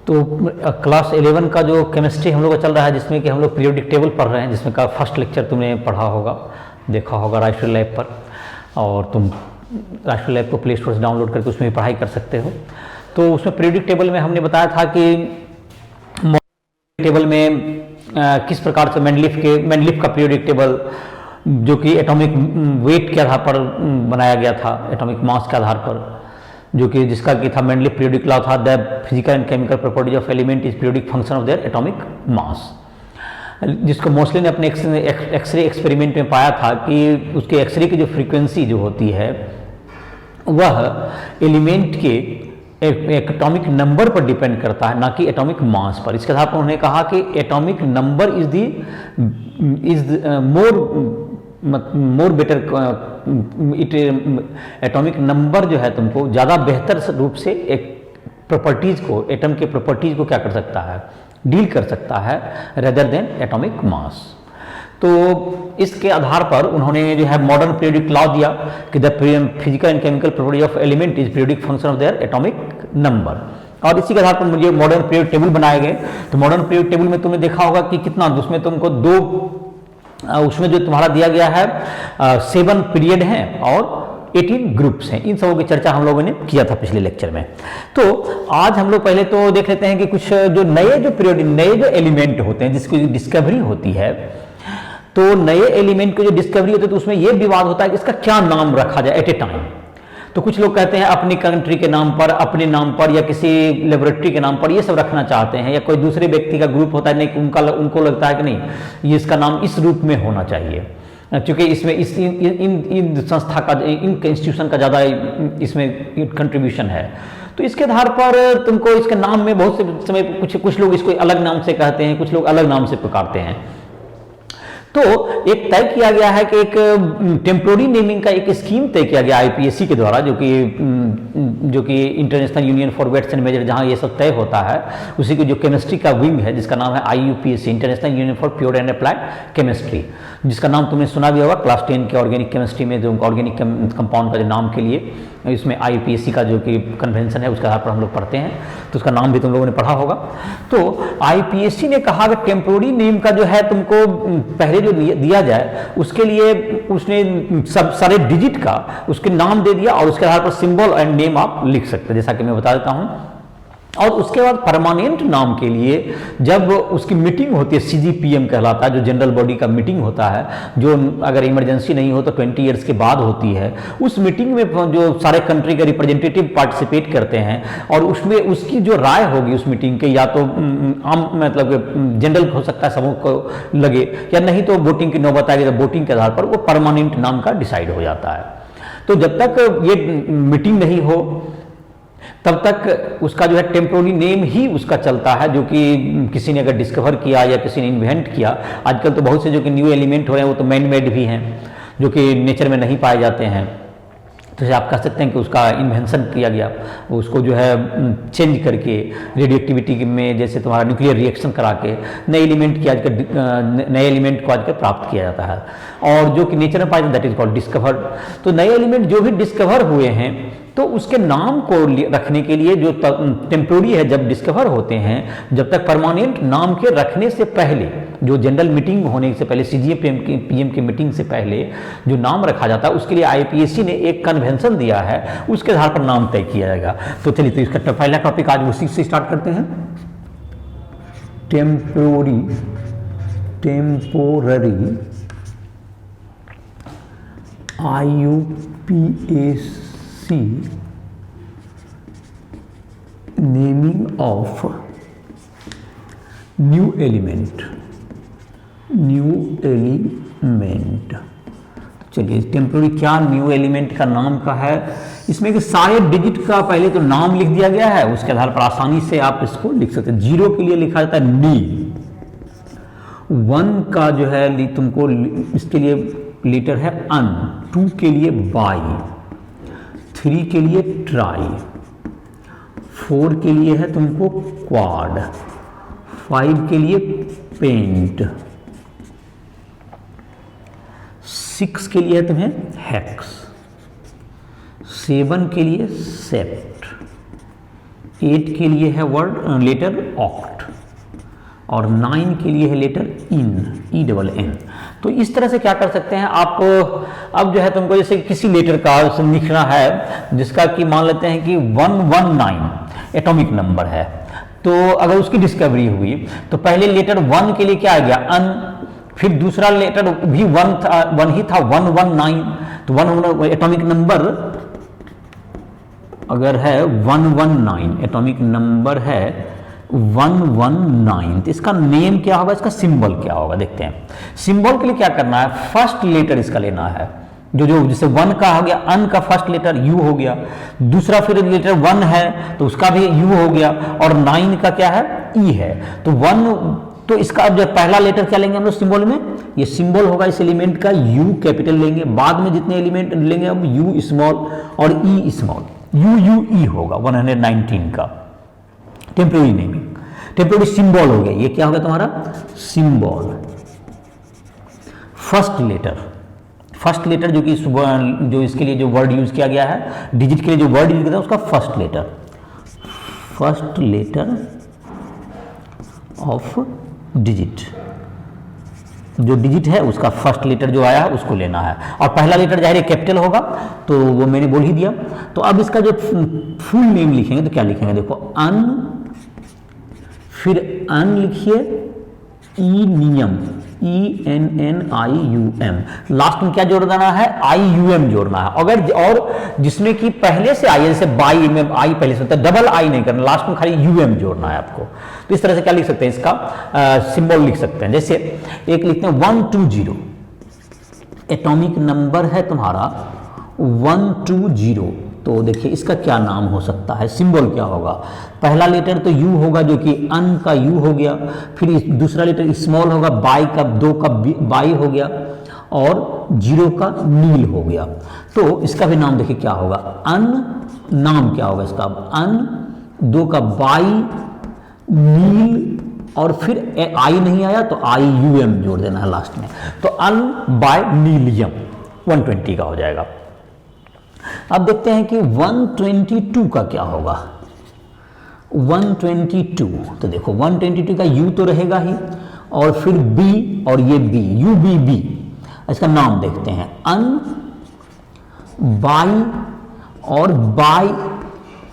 तो क्लास 11 का जो केमिस्ट्री हम लोग का चल रहा है, जिसमें कि हम लोग पीरियोडिक टेबल पढ़ रहे हैं, जिसमें का फर्स्ट लेक्चर तुमने पढ़ा होगा, देखा होगा राष्ट्रीय लैब पर, और तुम राष्ट्रीय लैब को प्ले स्टोर से डाउनलोड करके उसमें भी पढ़ाई कर सकते हो। तो उसमें पीरियोडिक टेबल में हमने बताया था कि टेबल में किस प्रकार से मेंडलीफ का पीरियोडिक टेबल, जो कि एटॉमिक वेट के आधार पर बनाया गया था, एटॉमिक मास के आधार पर, जो कि जिसका कि था मेंडलीफ पीरियोडिक लॉ था, the physical and chemical properties of element is periodic function of their atomic mass, जिसको मोस्टली ने अपने एक्सरे एक्सपेरिमेंट में पाया था कि उसके एक्सरे की जो फ्रीक्वेंसी जो होती है वह एलिमेंट के एक एटॉमिक नंबर पर डिपेंड करता है, ना कि एटॉमिक मास पर। इसके आधार पर उन्होंने कहा कि atomic number is more better, atomic number जो है तुमको ज़्यादा बेहतर रूप से एक प्रॉपर्टीज़ को, एटम के प्रॉपर्टीज़ को क्या कर सकता है, डील कर सकता है, रेदर देन एटॉमिक मास। तो इसके आधार पर उन्होंने जो है मॉडर्न पीरियोडिक लॉ दिया कि the physical and chemical property of element is periodic function of their atomic number, और इसी के आधार पर मुझे मॉडर्न पीरियोडिक टेबल बनाए गए। तो मॉडर्न पीरियोडिक टेबल में तुमने देखा होगा कि कितना, उसमें तुमको उसमें जो तुम्हारा दिया गया है 7 पीरियड हैं और 18 ग्रुप्स हैं। इन सबों की चर्चा हम लोगों ने किया था पिछले लेक्चर में। तो आज हम लोग पहले तो देख लेते हैं कि कुछ जो नए जो एलिमेंट होते हैं जिसकी डिस्कवरी होती है, तो नए एलिमेंट की जो डिस्कवरी होती है तो उसमें यह विवाद होता है कि इसका क्या नाम रखा जाए एट ए टाइम। तो कुछ लोग कहते हैं अपनी कंट्री के नाम पर, अपने नाम पर, या किसी लेबोरेटरी के नाम पर ये सब रखना चाहते हैं, या कोई दूसरे व्यक्ति का ग्रुप होता है, नहीं उनको लगता है कि नहीं ये इसका नाम इस रूप में होना चाहिए, क्योंकि इसमें इन संस्था का, इन इंस्टीट्यूशन का ज़्यादा इसमें कंट्रीब्यूशन है। तो इसके आधार पर तुमको इसके नाम में बहुत से समय कुछ लोग इसको अलग नाम से कहते हैं, कुछ लोग अलग नाम से पुकारते हैं। तो एक तय किया गया है कि एक टेम्पोररी नेमिंग का एक स्कीम तय किया गया आईपीएससी के द्वारा, जो कि International Union for Weights and Measure, जहां ये सब तय होता है, उसी की जो केमिस्ट्री का विंग है जिसका नाम है आईयूपीएससी, international Union for pure and applied chemistry, जिसका नाम तुमने सुना भी होगा क्लास 10 के ऑर्गेनिक केमिस्ट्री में, जो ऑर्गेनिक कंपाउंड का जो नाम के लिए इसमें आईयूपीएससी का जो कि कन्वेंशन है उसके आधार पर हम लोग पढ़ते हैं, तो उसका नाम भी तुम लोगों ने पढ़ा होगा। तो आईपीएससी ने कहा कि टेम्पोररी नेम का जो है तुमको पहले जो दिया जाए उसके लिए उसने सब सारे डिजिट का उसके नाम दे दिया, और उसके आधार पर सिंबल एंड नेम आप लिख सकते हैं, जैसा कि मैं बता देता हूं। और उसके बाद परमानेंट नाम के लिए जब उसकी मीटिंग होती है, सीजीपीएम कहलाता है, जो जनरल बॉडी का मीटिंग होता है, जो अगर इमरजेंसी नहीं हो तो 20 ईयर्स के बाद होती है, उस मीटिंग में जो सारे कंट्री के रिप्रेजेंटेटिव पार्टिसिपेट करते हैं, और उसमें उसकी जो राय होगी उस मीटिंग के, या तो आम मतलब जनरल हो सकता है सबों को लगे, या नहीं तो वोटिंग की नौबत आएगी, तो वोटिंग के आधार पर वो परमानेंट नाम का डिसाइड हो जाता है। तो जब तक ये मीटिंग नहीं हो तब तक उसका जो है टेम्पोररी नेम ही उसका चलता है, जो कि किसी ने अगर डिस्कवर किया या किसी ने इन्वेंट किया। आजकल तो बहुत से जो कि न्यू एलिमेंट हो रहे हैं वो तो मैन मेड भी हैं, जो कि नेचर में नहीं पाए जाते हैं, तो जैसे आप कह सकते हैं कि उसका इन्वेंशन किया गया, उसको जो है चेंज करके रेडियोएक्टिविटी में, जैसे तुम्हारा न्यूक्लियर रिएक्शन करा के नए एलिमेंट की आजकल नए एलिमेंट को आजकल प्राप्त किया जाता है, और जो कि नेचर में पाए जाते हैं दैट इज कॉल्ड डिस्कवर्ड। तो नए एलिमेंट जो भी डिस्कवर हुए हैं तो उसके नाम को रखने के लिए जो टेम्पोररी है, जब डिस्कवर होते हैं, जब तक परमानेंट नाम के रखने से पहले, जो जनरल मीटिंग होने से पहले, सीजीपीएम की मीटिंग से पहले जो नाम रखा जाता है, उसके लिए आईपीएससी ने एक कन्वेंशन दिया है, उसके आधार पर नाम तय किया जाएगा। तो चलिए, तो इसका पहला टॉपिक आज उसी से स्टार्ट करते हैं। Temporary आईयूपीएससी naming of new element. चलिए, टेम्पोररी क्या न्यू एलिमेंट का नाम का है, इसमें कि सारे डिजिट का पहले तो नाम लिख दिया गया है, उसके आधार पर आसानी से आप इसको लिख सकते हैं। 0 के लिए लिखा जाता है नी, 1 का जो है तुमको इसके लिए लेटर है अन, 2 के लिए बाई, 3 के लिए ट्राई, 4 के लिए है तुमको क्वाड, 5 के लिए पेंट, 6 के लिए तुम्हें हेक्स, 7 के लिए सेप्ट, 8 के लिए है वर्ड लेटर ऑक्ट और 9 के लिए है लेटर इन, ई डबल एन। तो इस तरह से क्या कर सकते हैं आप, अब जो है तुमको जैसे किसी लेटर का लिखना है जिसका कि मान लेते हैं कि 119 एटॉमिक नंबर है, तो अगर उसकी डिस्कवरी हुई तो पहले लेटर 1 के लिए क्या आ गया अन, फिर दूसरा लेटर भी 1 ही था 119, तो 1 एटॉमिक नंबर अगर है 119 एटॉमिक नंबर है 119, तो इसका नेम क्या होगा, इसका सिंबल क्या होगा देखते हैं। सिंबल के लिए क्या करना है, फर्स्ट लेटर इसका लेना है, जो जैसे 1 का हो गया अन का फर्स्ट लेटर यू हो गया, दूसरा फिर लेटर 1 है तो उसका भी यू हो गया, और 9 का क्या है ई है, तो 1, तो इसका अब जो पहला लेटर क्या लेंगे हम लोग सिंबल में, ये सिंबल होगा इस एलिमेंट का यू कैपिटल लेंगे, बाद में जितने एलिमेंट लेंगे हम यू स्मॉल और ई स्मॉल, यू यू ई होगा 119 का टेम्परेरी नेमिंग, टेम्परेरी सिंबल हो गया, ये क्या होगा तुम्हारा सिंबल। फर्स्ट लेटर जो कि जो इसके लिए जो वर्ड यूज किया गया है, डिजिट के लिए जो वर्ड यूज किया था उसका फर्स्ट लेटर ऑफ डिजिट, जो डिजिट है उसका फर्स्ट लेटर जो आया है उसको लेना है, और पहला लेटर जाहिर है कैपिटल होगा तो वो मैंने बोल ही दिया। तो अब इसका जो फुल नेम लिखेंगे तो क्या लिखेंगे, देखो अन, फिर अन लिखिए ई नियम, E N N I you M, last में क्या जोड़ देना है आई यू एम जोड़ना है, अगर और जिसमें कि पहले से आई है, जैसे बाई में आई पहले से होता है, डबल आई नहीं करना, लास्ट में खाली यू एम जोड़ना है आपको। तो इस तरह से क्या लिख सकते हैं, इसका सिंबल लिख सकते हैं। जैसे एक लिखते हैं 120 एटॉमिक नंबर है तुम्हारा 120, तो देखिए इसका क्या नाम हो सकता है, सिंबल क्या होगा, पहला लेटर तो यू होगा जो कि अन का यू हो गया, फिर दूसरा लेटर स्मॉल होगा, बाई का 2 का बाई हो गया, और 0 का नील हो गया, तो इसका भी नाम देखिए क्या होगा अन, नाम क्या होगा इसका अन, 2 का बाई नील, और फिर आई नहीं आया तो आई यू एम जोड़ देना है लास्ट में, तो अन बाय नीलियम 120 का हो जाएगा। अब देखते हैं कि 122 का क्या होगा, 122, तो देखो 122 का यू तो रहेगा ही, और फिर बी और ये बी, यू बी बी, इसका नाम देखते हैं अन बाई, और बाई,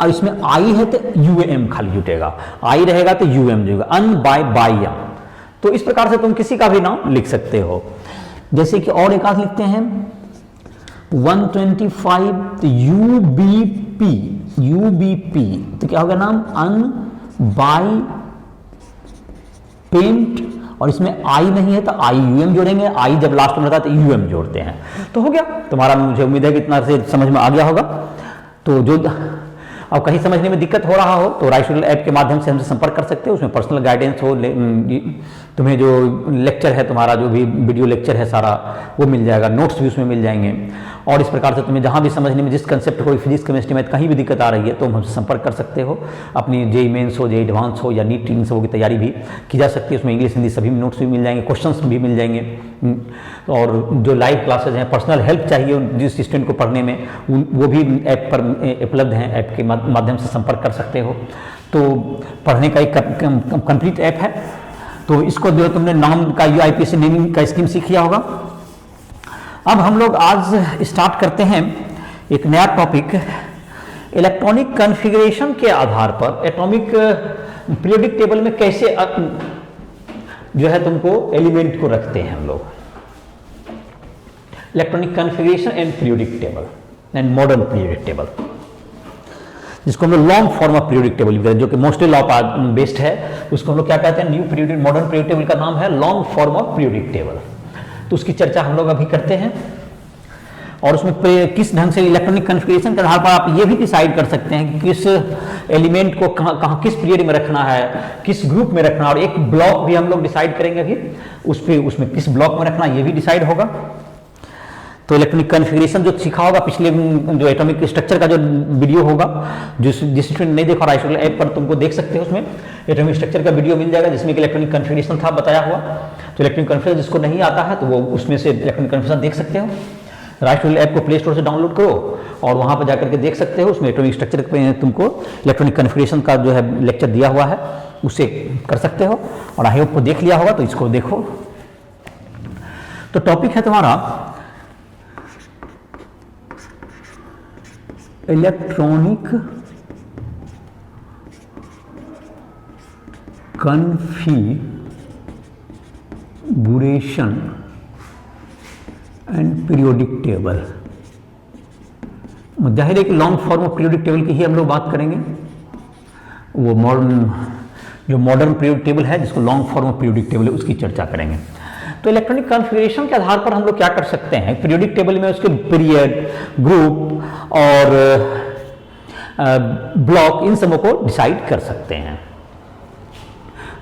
और इसमें आई है तो यू एम खाली जुटेगा, आई रहेगा तो यू एम जुटेगा, अन बाय बाई एम। तो इस प्रकार से तुम किसी का भी नाम लिख सकते हो। जैसे कि और एक आध लिखते हैं 125, तो यू बी पी, तो क्या होगा नाम अन बाई पेंट, और इसमें आई नहीं है तो आई यू एम जोड़ेंगे, आई जब लास्ट में रहता है तो यू एम जोड़ते हैं, तो हो गया तुम्हारा। मुझे उम्मीद है कि इतना से समझ में आ गया होगा। तो जो अब कहीं समझने में दिक्कत हो रहा हो तो राइट शेड्यूल ऐप के माध्यम से हमसे संपर्क कर सकते हो, उसमें पर्सनल गाइडेंस हो, तुम्हें जो लेक्चर है तुम्हारा जो भी वीडियो लेक्चर है सारा वो मिल जाएगा, नोट्स भी उसमें मिल जाएंगे, और इस प्रकार से तुम्हें जहाँ भी समझने में जिस कंसेप्ट कोई फिजिक्स केमिस्ट्री में कहीं भी दिक्कत आ रही है तो हमसे संपर्क कर सकते हो। अपनी जेई मेंस हो, जेई एडवांस हो या नीट टीम की तैयारी भी की जा सकती है, उसमें इंग्लिश हिंदी सभी नोट्स भी मिल जाएंगे, क्वेश्चंस भी मिल जाएंगे, और जो लाइव क्लासेज हैं, पर्सनल हेल्प चाहिए जिस स्टूडेंट को पढ़ने में वो भी ऐप पर उपलब्ध हैं, ऐप के माध्यम से संपर्क कर सकते हो। तो पढ़ने का एक कंप्लीट ऐप है। तो इसको जो तुमने नाम का यूआईपीएसी नेमिंग का स्कीम सीख लिया होगा। अब हम लोग आज स्टार्ट करते हैं एक नया टॉपिक, इलेक्ट्रॉनिक कॉन्फ़िगरेशन के आधार पर एटॉमिक पीरियोडिक टेबल में कैसे जो है तुमको एलिमेंट को रखते हैं हम लोग। Electronic configuration and periodic table and modern periodic table, जिसको हम लोग long form of periodic table, जो कि मोस्टली लॉ बेस्ड है, उसको हम लोग क्या कहते हैं, new periodic modern periodic table का नाम है long form of periodic table. तो उसकी चर्चा हम लोग अभी करते हैं, और उसमें किस ढंग से इलेक्ट्रॉनिक कॉन्फ़िगरेशन के आधार पर आप ये भी डिसाइड कर सकते हैं कि किस एलिमेंट को कहाँ किस पीरियड में रखना है, किस ग्रुप में रखना, और एक ब्लॉक भी हम लोग डिसाइड करेंगे अभी उसमें किस ब्लॉक में रखना ये भी डिसाइड होगा। तो इलेक्ट्रॉनिक कॉन्फ़िगरेशन जो सीखा होगा पिछले जो एटॉमिक स्ट्रक्चर का जो वीडियो होगा, जिस स्टूडेंट नहीं देखा राइट शेड्यूल ऐप पर तुमको देख सकते हो, उसमें एटॉमिक स्ट्रक्चर का वीडियो मिल जाएगा जिसमें कि इलेक्ट्रॉनिक कॉन्फ़िगरेशन था बताया हुआ। तो इलेक्ट्रॉनिक कॉन्फ़िगरेशन जिसको नहीं आता है तो वो उसमें से इलेक्ट्रॉनिक कॉन्फ़िगरेशन देख सकते हो। राइसोल ऐप को प्ले स्टोर से डाउनलोड करो और वहाँ पर जाकर के देख सकते हो। उसमें एटॉमिक स्ट्रक्चर पे तुमको इलेक्ट्रॉनिक कन्फिगरेशन का जो है लेक्चर दिया हुआ है, उसे कर सकते हो। और आई होप को देख लिया होगा, तो इसको देखो। तो टॉपिक है तुम्हारा electronic configuration and periodic table. जाहिर है कि long form of periodic table की ही हम लोग बात करेंगे। वो मॉडर्न पीरियोडिक टेबल है, जिसको long form of periodic table है, उसकी चर्चा करेंगे। तो इलेक्ट्रॉनिक कॉन्फ़िगरेशन के आधार पर हम लोग क्या कर सकते हैं, पीरियोडिक टेबल में उसके पीरियड, ग्रुप और ब्लॉक, इन सबों को डिसाइड कर सकते हैं।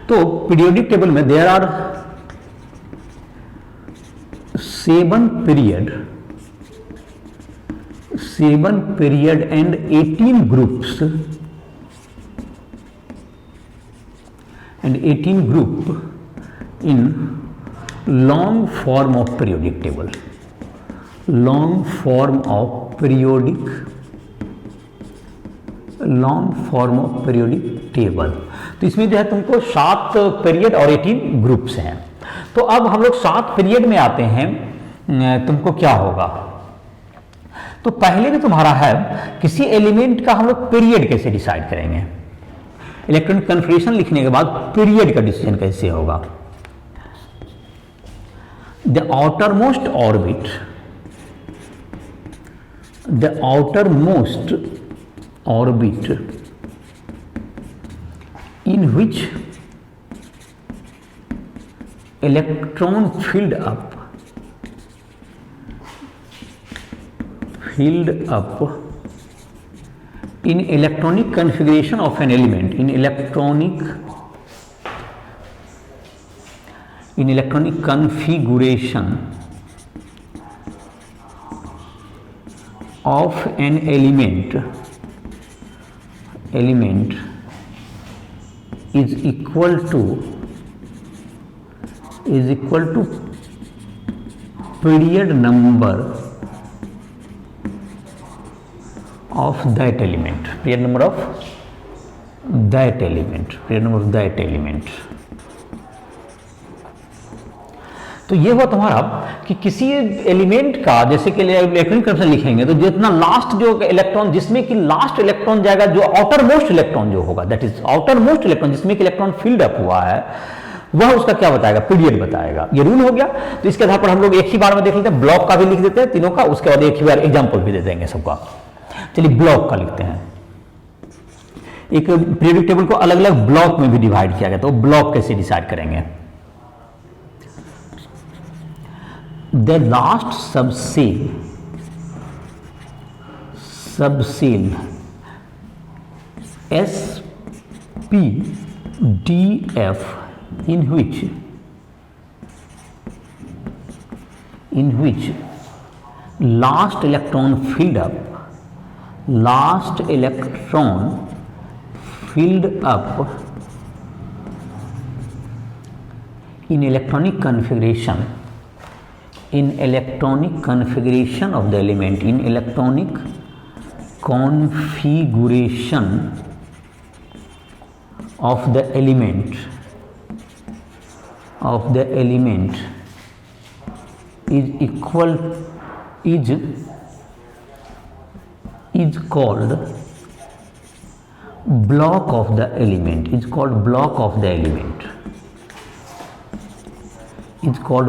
तो पीरियोडिक टेबल में there are 7 period and 18 groups in long form of periodic table, long form of periodic table। तो इसमें जो है तुमको 7 पीरियड और 18 ग्रुप्स हैं। तो अब हम लोग 7 पीरियड में आते हैं। तुमको क्या होगा, तो पहले भी तुम्हारा है किसी एलिमेंट का हम लोग पीरियड कैसे डिसाइड करेंगे। इलेक्ट्रॉनिक कन्फिगरेशन लिखने के बाद पीरियड का डिसीजन कैसे होगा। The outermost orbit in which electron filled up in electronic configuration of an element, in electronic configuration of an element is equal to period number of that element, period number of that element। तो ये हुआ तुम्हारा कि किसी element का, जैसे कि electronic configuration लिखेंगे तो जितना लास्ट जो इलेक्ट्रॉन, जिसमें कि लास्ट इलेक्ट्रॉन जाएगा, जो आउटर मोस्ट इलेक्ट्रॉन जो होगा, that is outer most electron, जिसमें कि इलेक्ट्रॉन फील्ड अप हुआ है, वह उसका क्या बताएगा, पीरियड बताएगा। ये रूल हो गया। तो इसके आधार पर हम लोग एक ही बार में देख लेते हैं, ब्लॉक का भी लिख देते हैं तीनों का, उसके बाद एक ही बार एग्जाम्पल भी दे देंगे सबका। चलिए ब्लॉक का लिखते हैं। एक पीरियोडिक टेबल को अलग अलग ब्लॉक में भी डिवाइड किया गया, तो ब्लॉक कैसे डिसाइड करेंगे। The last subshell SPDF in which last electron filled up in electronic configuration of the element, in electronic configuration of the element is called block of the element, is called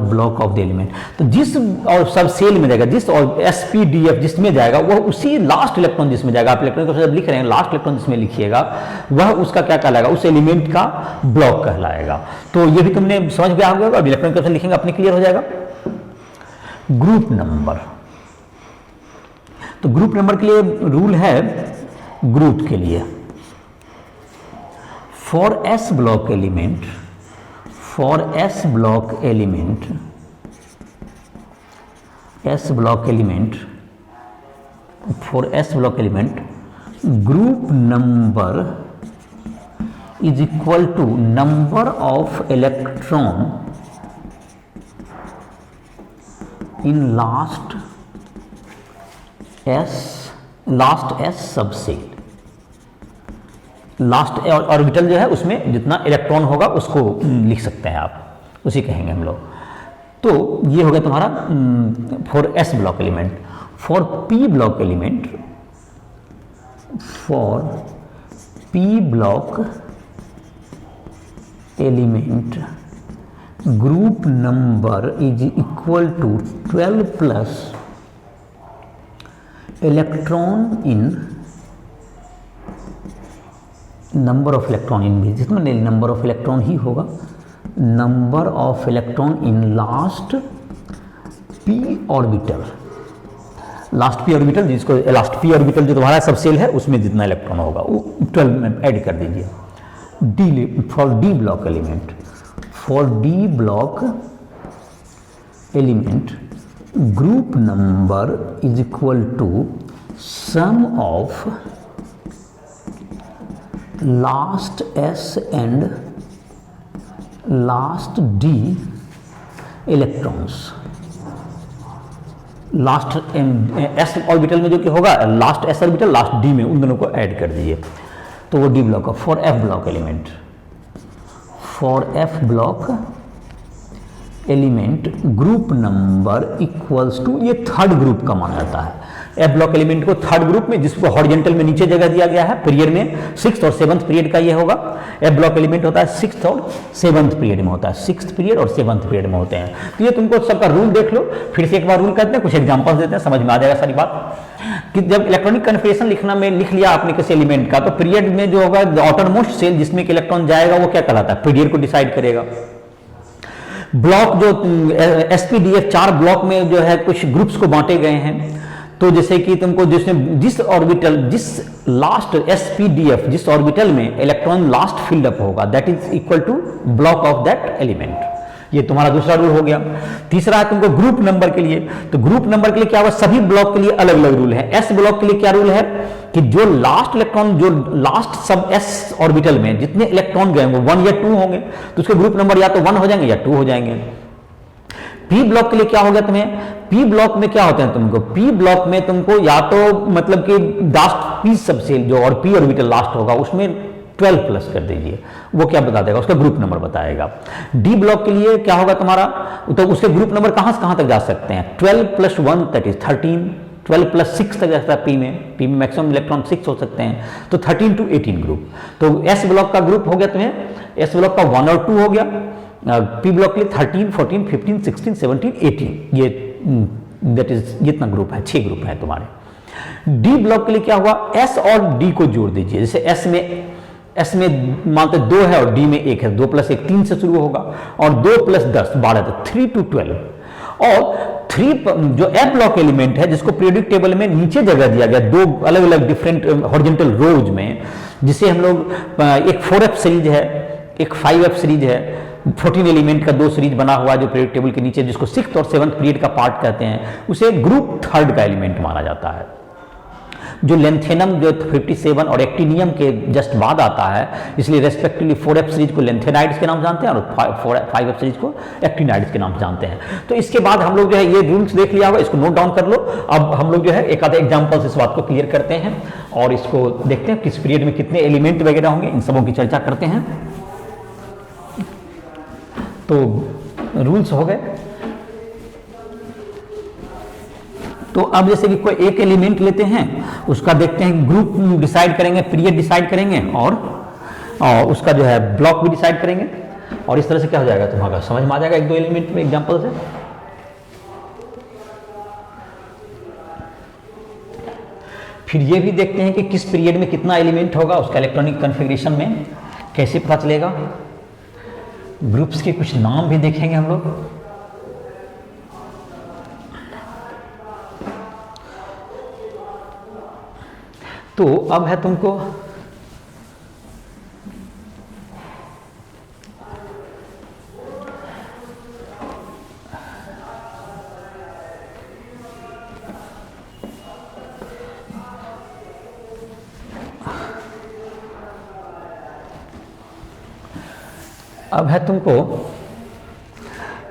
block of the element। तो जिस और सब cell में जाएगा, जिस और SPDF जिसमें जाएगा, वह उसी लास्ट इलेक्ट्रॉन जिसमें जाएगा, आप इलेक्ट्रॉन को जब लिख रहे हैं लास्ट इलेक्ट्रॉन जिसमें लिखिएगा, वह उसका क्या कहलाएगा, उस एलिमेंट का ब्लॉक कहलाएगा। तो ये भी तुमने समझ गया होगा। अब इलेक्ट्रॉन को लिखेंगे अपने क्लियर हो जाएगा। ग्रुप नंबर, तो ग्रुप नंबर के लिए रूल है, ग्रुप के लिए for S block element, group number is equal to number of electron in last S last S subshell, last orbital जो है उसमें जितना इलेक्ट्रॉन होगा उसको लिख सकते हैं आप, उसी कहेंगे हम लोग। तो ये हो गया तुम्हारा for s block element. For p block element, for p block element group number is equal to 12 plus electron in number of electron in भी, जिसमें नंबर ऑफ इलेक्ट्रॉन ही होगा, number of electron in last p orbital, last p orbital जिसको last p orbital जो तुम्हारा subshell है उसमें जितना इलेक्ट्रॉन होगा वो 12 में ऐड कर दीजिए। D for D block element, for D block element group number is equal to sum of last S and last d electrons. Last s orbital में जो कि होगा last s orbital last d में, उन दोनों को ऐड कर दीजिए तो वो डी ब्लॉक है। For f block element, for f block element group number equals to, ये थर्ड ग्रुप का माना जाता है एफ ब्लॉक एलिमेंट को, थर्ड ग्रुप में जिसको हॉरिजॉन्टल में नीचे जगह दिया गया है पीरियड में, 6th और 7th पीरियड का ये होगा। एफ ब्लॉक एलिमेंट होता है 6th और 7th पीरियड में होता है, 6th पीरियड और 7th पीरियड में होते हैं। तो ये तुमको सबका रूल देख लो, फिर से एक बार रूल करते हैं, कुछ एग्जांपल्स देते हैं, समझ में आ जाएगा सारी बात। कि जब इलेक्ट्रॉनिक कन्फिगरेशन लिखना में लिख लिया आपने किसी एलिमेंट का, तो पीरियड में जो होगा आउटर मोस्ट सेल जिसमें इलेक्ट्रॉन जाएगा वो क्या कहलाता है, पीरियड को डिसाइड करेगा। ब्लॉक जो एसपीडीएफ 4 ब्लॉक में जो है कुछ ग्रुप्स को बांटे गए हैं, तो जैसे कि तुमको जिस ऑर्बिटल, जिस लास्ट एसपीडीएफ जिस ऑर्बिटल में इलेक्ट्रॉन लास्ट फिल्ड अप होगा that is equal to block of that element. ये तुम्हारा दूसरा रूल हो गया। तीसरा है तुमको ग्रुप नंबर के लिए, तो ग्रुप नंबर के लिए क्या होगा, सभी ब्लॉक के लिए अलग अलग रूल है। एस ब्लॉक के लिए क्या रूल है कि जो लास्ट इलेक्ट्रॉन, जो लास्ट सब एस ऑर्बिटल में जितने इलेक्ट्रॉन गए वो 1 या 2 होंगे, तो उसके ग्रुप नंबर या तो 1 हो जाएंगे या 2 हो जाएंगे। पी ब्लॉक के लिए क्या हो गया तुम्हें, पी ब्लॉक में क्या होते हैं तुमको, पी ब्लॉक में तुमको या तो मतलब कि लास्ट पी सबसेल जो और पी ऑर्बिटल लास्ट होगा उसमें 12 प्लस कर दीजिए, वो क्या बता देगा, उसका ग्रुप नंबर बताएगा। डी ब्लॉक के लिए क्या होगा तुम्हारा, तो उसके ग्रुप नंबर कहां से कहां तक जा सकते हैं, 12 + 1 दैट इज 13, 12 + 6 तक जा सकता है। पी में मैक्सिमम इलेक्ट्रॉन 6 हो सकते हैं, तो 13 to 18 ग्रुप। तो एस ब्लॉक का ग्रुप हो गया तुम्हें, एस ब्लॉक का 1 और 2 हो गया। पी ब्लॉक के लिए 13, 14, 15, 16, 17, 18, ये दैट इज जितना ग्रुप है, 6 ग्रुप है तुम्हारे। डी ब्लॉक के लिए क्या हुआ, एस और डी को जोड़ दीजिए, जैसे एस में मानते 2 है और डी में 1 है, 2 + 1 3 से शुरू होगा, और 2 + 10 12, तो 3 to 12। और 3 जो एफ ब्लॉक एलिमेंट है जिसको पीरियोडिक टेबल में नीचे जगह दिया गया 2 अलग अलग डिफरेंट हॉरिजॉन्टल रोज में, जिसे हम लोग एक 4f सीरीज है, एक 5f सीरीज है, 14 एलिमेंट का 2 सीरीज बना हुआ जो पीरियोडिक टेबल के नीचे, जिसको 6th और 7th पीरियड का पार्ट कहते हैं, उसे ग्रुप 3rd का एलिमेंट माना जाता है। जो लेंथेनम जो 57 और एक्टिनियम के जस्ट बाद आता है, इसलिए रेस्पेक्टिवली 4f सीरीज को लेंथेनाइड्स के नाम जानते हैं और 5f सीरीज को एक्टिनाइड्स के नाम जानते हैं। तो इसके बाद हम लोग जो है ये रूल्स देख लिया होगा, इसको नोट डाउन कर लो। अब हम लोग जो है एक आधे एग्जांपल्स इस बात को क्लियर करते हैं और इसको देखते हैं किस पीरियड में कितने एलिमेंट वगैरह होंगे, इन सबों की चर्चा करते हैं। तो रूल्स हो गए। तो अब जैसे कि कोई एक एलिमेंट लेते हैं, उसका देखते हैं ग्रुप डिसाइड करेंगे, पीरियड डिसाइड करेंगे और उसका जो है ब्लॉक भी डिसाइड करेंगे, और इस तरह से क्या हो जाएगा तुम्हारा, समझ में आ जाएगा 1-2 एलिमेंट में एग्जांपल से। फिर ये भी देखते हैं कि किस पीरियड में कितना एलिमेंट होगा, उसका इलेक्ट्रॉनिक कॉन्फ़िगरेशन में कैसे पता चलेगा। ग्रुप्स के कुछ नाम भी देखेंगे हम लोग। तो अब है तुमको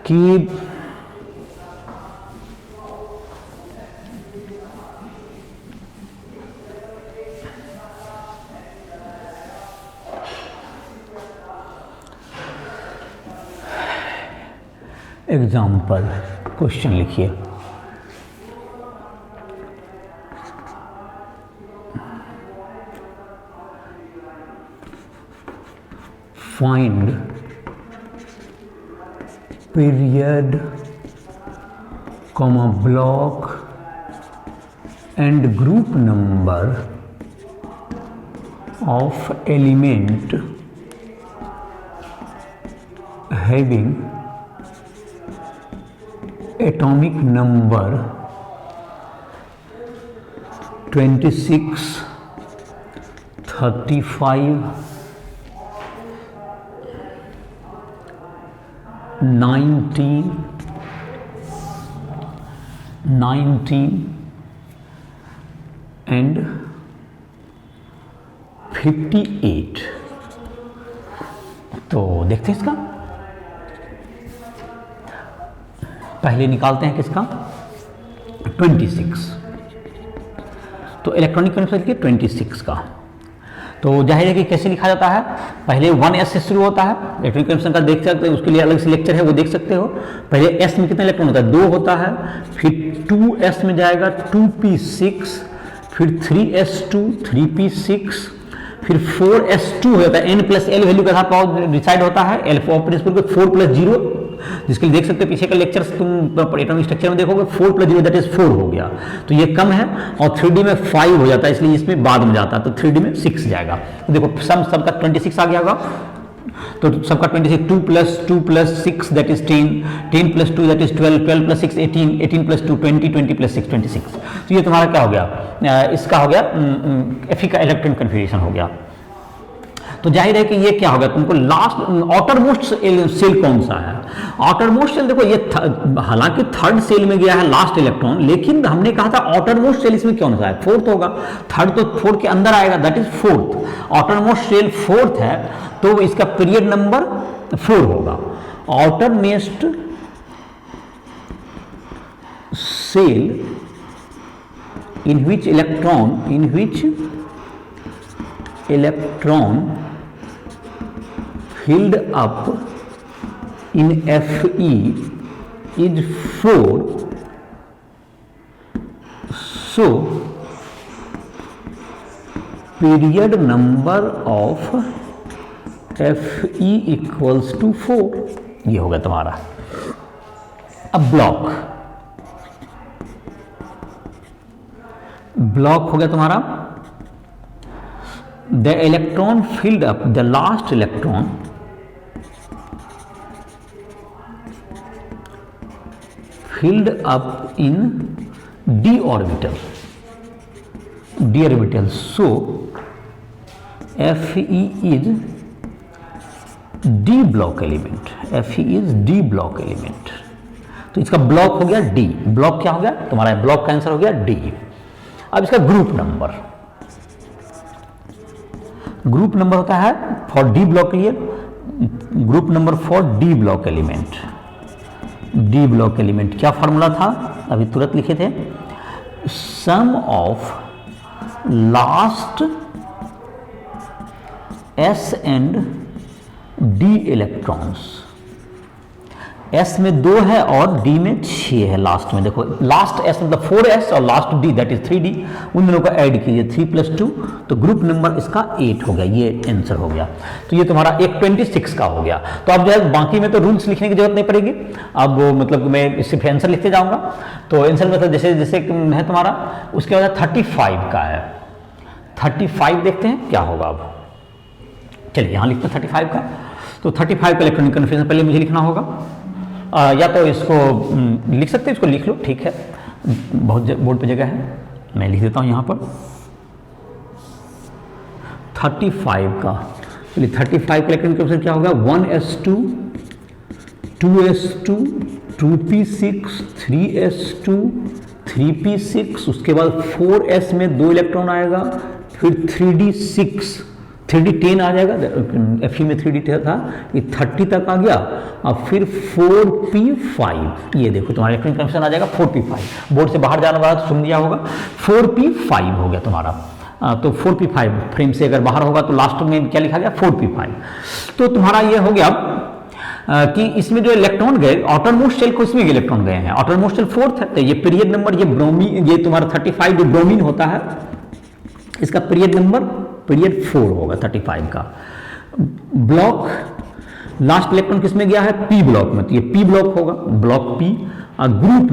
कि एग्जाम्पल क्वेश्चन लिखिए। Find period comma block and group number of element having atomic number 26, 35, 19 and 58। तो देखते हैं इसका, पहले निकालते हैं किसका 26। तो इलेक्ट्रॉनिक कन्फिगरेशन के 26 का, तो जाहिर है कि कैसे लिखा जाता है, पहले 1s से शुरू होता है। इलेक्ट्रॉनिक कन्फिगरेशन का देख सकते हैं, उसके लिए अलग से लेक्चर है, वो देख सकते हो। पहले s में कितना इलेक्ट्रॉन होता है, 2 होता है, फिर 2s में जाएगा 2p6, फिर 3s2 3p6, फिर 4s2 हो जाता है। n प्लस एल वैल्यू के साथ पावर डिसाइड होता है, एल 4 प्लस 0, जिसके लिए देख सकते हो पीछे का लेक्चर तुम एटॉमिक स्ट्रक्चर में देखोगे 4 प्लस 0 दैट इज 4 हो गया, तो ये कम है। और 3D में 5 हो जाता है, इसलिए इसमें बाद में जाता है, तो 3D में 6 जाएगा। तो देखो सबका 26 आ गया होगा, तो सबका 26, 2 plus 6 that is 10, 10 plus 2 that is 12, 12 plus 6 18, 18 plus 2 20, 20 plus 6 26। तो ये तुम्हारा क्या हो गया, इसका हो गया Fe का इलेक्ट्रॉनिक कन्फिगरेशन हो गया। तो जाहिर है कि ये क्या होगा, तुमको लास्ट आउटर मोस्ट सेल कौन सा है। आउटर मोस्ट सेल देखो, ये हालांकि थर्ड सेल में गया है लास्ट इलेक्ट्रॉन, लेकिन हमने कहा था आउटर मोस्ट सेल इसमें कौन सा है, फोर्थ होगा। थर्ड तो फोर्थ के अंदर आएगा, that is fourth. Outer most shell fourth है, तो इसका पीरियड नंबर 4 होगा। Outer most shell in which electron filled up in Fe is 4, so period number of Fe equals to 4। ये होगा तुम्हारा। अब ब्लॉक हो गया तुम्हारा, the electron filled up, the last electron filled up in d orbital, so Fe is d block element, Fe is d block element। तो इसका block हो गया d। ब्लॉक क्या हो गया तुम्हारा, ब्लॉक का आंसर हो गया d। अब इसका ग्रुप नंबर होता है फॉर डी ब्लॉक के लिए, group number for D block element. D block element क्या फॉर्मूला था, अभी तुरंत लिखे थे, sum of last S and D electrons. S में 2 है और डी में 6 है लास्ट में। देखो लास्ट एस मतलब 4s और last D that is 3d, उन दोनों को ऐड कीजिए 3 प्लस 2, तो ग्रुप नंबर इसका 8 हो गया। ये आंसर हो गया। तो ये तुम्हारा एक 26 का हो गया। तो अब जो है बाकी में तो रूल्स लिखने की जरूरत नहीं पड़ेगी, अब मतलब मैं सिर्फ आंसर लिखते जाऊंगा। तो आंसर मतलब जैसे जैसे है तुम्हारा, उसके बाद 35 का है। 35 देखते हैं क्या होगा। अब चलिए यहाँ लिखते हैं 35 का। तो 35 का इलेक्ट्रॉनिक कन्फिगरेशन पहले मुझे लिखना होगा, या तो इसको लिख सकते हैं, इसको लिख लो, ठीक है, बहुत बोर्ड पे जगह है, मैं लिख देता हूँ यहाँ पर 35 का। चलिए 35 का इलेक्ट्रॉनिक कन्फिगरेशन क्या होगा, 1s2 2s2 2p6 3s2 3p6, उसके बाद 4s में 2 इलेक्ट्रॉन आएगा, फिर 3d6 3d10 आ जाएगा, Fe में 3d था, ये 30 तक आ गया। अब फिर 4p5, ये देखो तुम्हारा इलेक्ट्रॉनिक कन्फिगरेशन आ जाएगा 4p5। बोर्ड से बाहर जाने वाला तो सुन लिया होगा, 4p5 हो गया तुम्हारा। तो 4p5 फ्रेम से अगर बाहर होगा तो लास्ट में क्या लिखा गया 4p5। तो तुम्हारा ये हो गया कि इसमें जो इलेक्ट्रॉन गए आउटरमोस्ट शेल को, इसमें इलेक्ट्रॉन गए हैं, आउटरमोस्ट शेल 4th है, तो ये पीरियड नंबर, ये ब्रोमीन, ये तुम्हारा 35 जो ब्रोमीन होता है इसका पीरियड नंबर पीरियड 4 होगा 35 का। ब्लॉक लास्ट इलेक्ट्रॉन किसमें गया है, पी ब्लॉक में, तो ये पी ब्लॉक होगा, ब्लॉक पी। और ग्रुप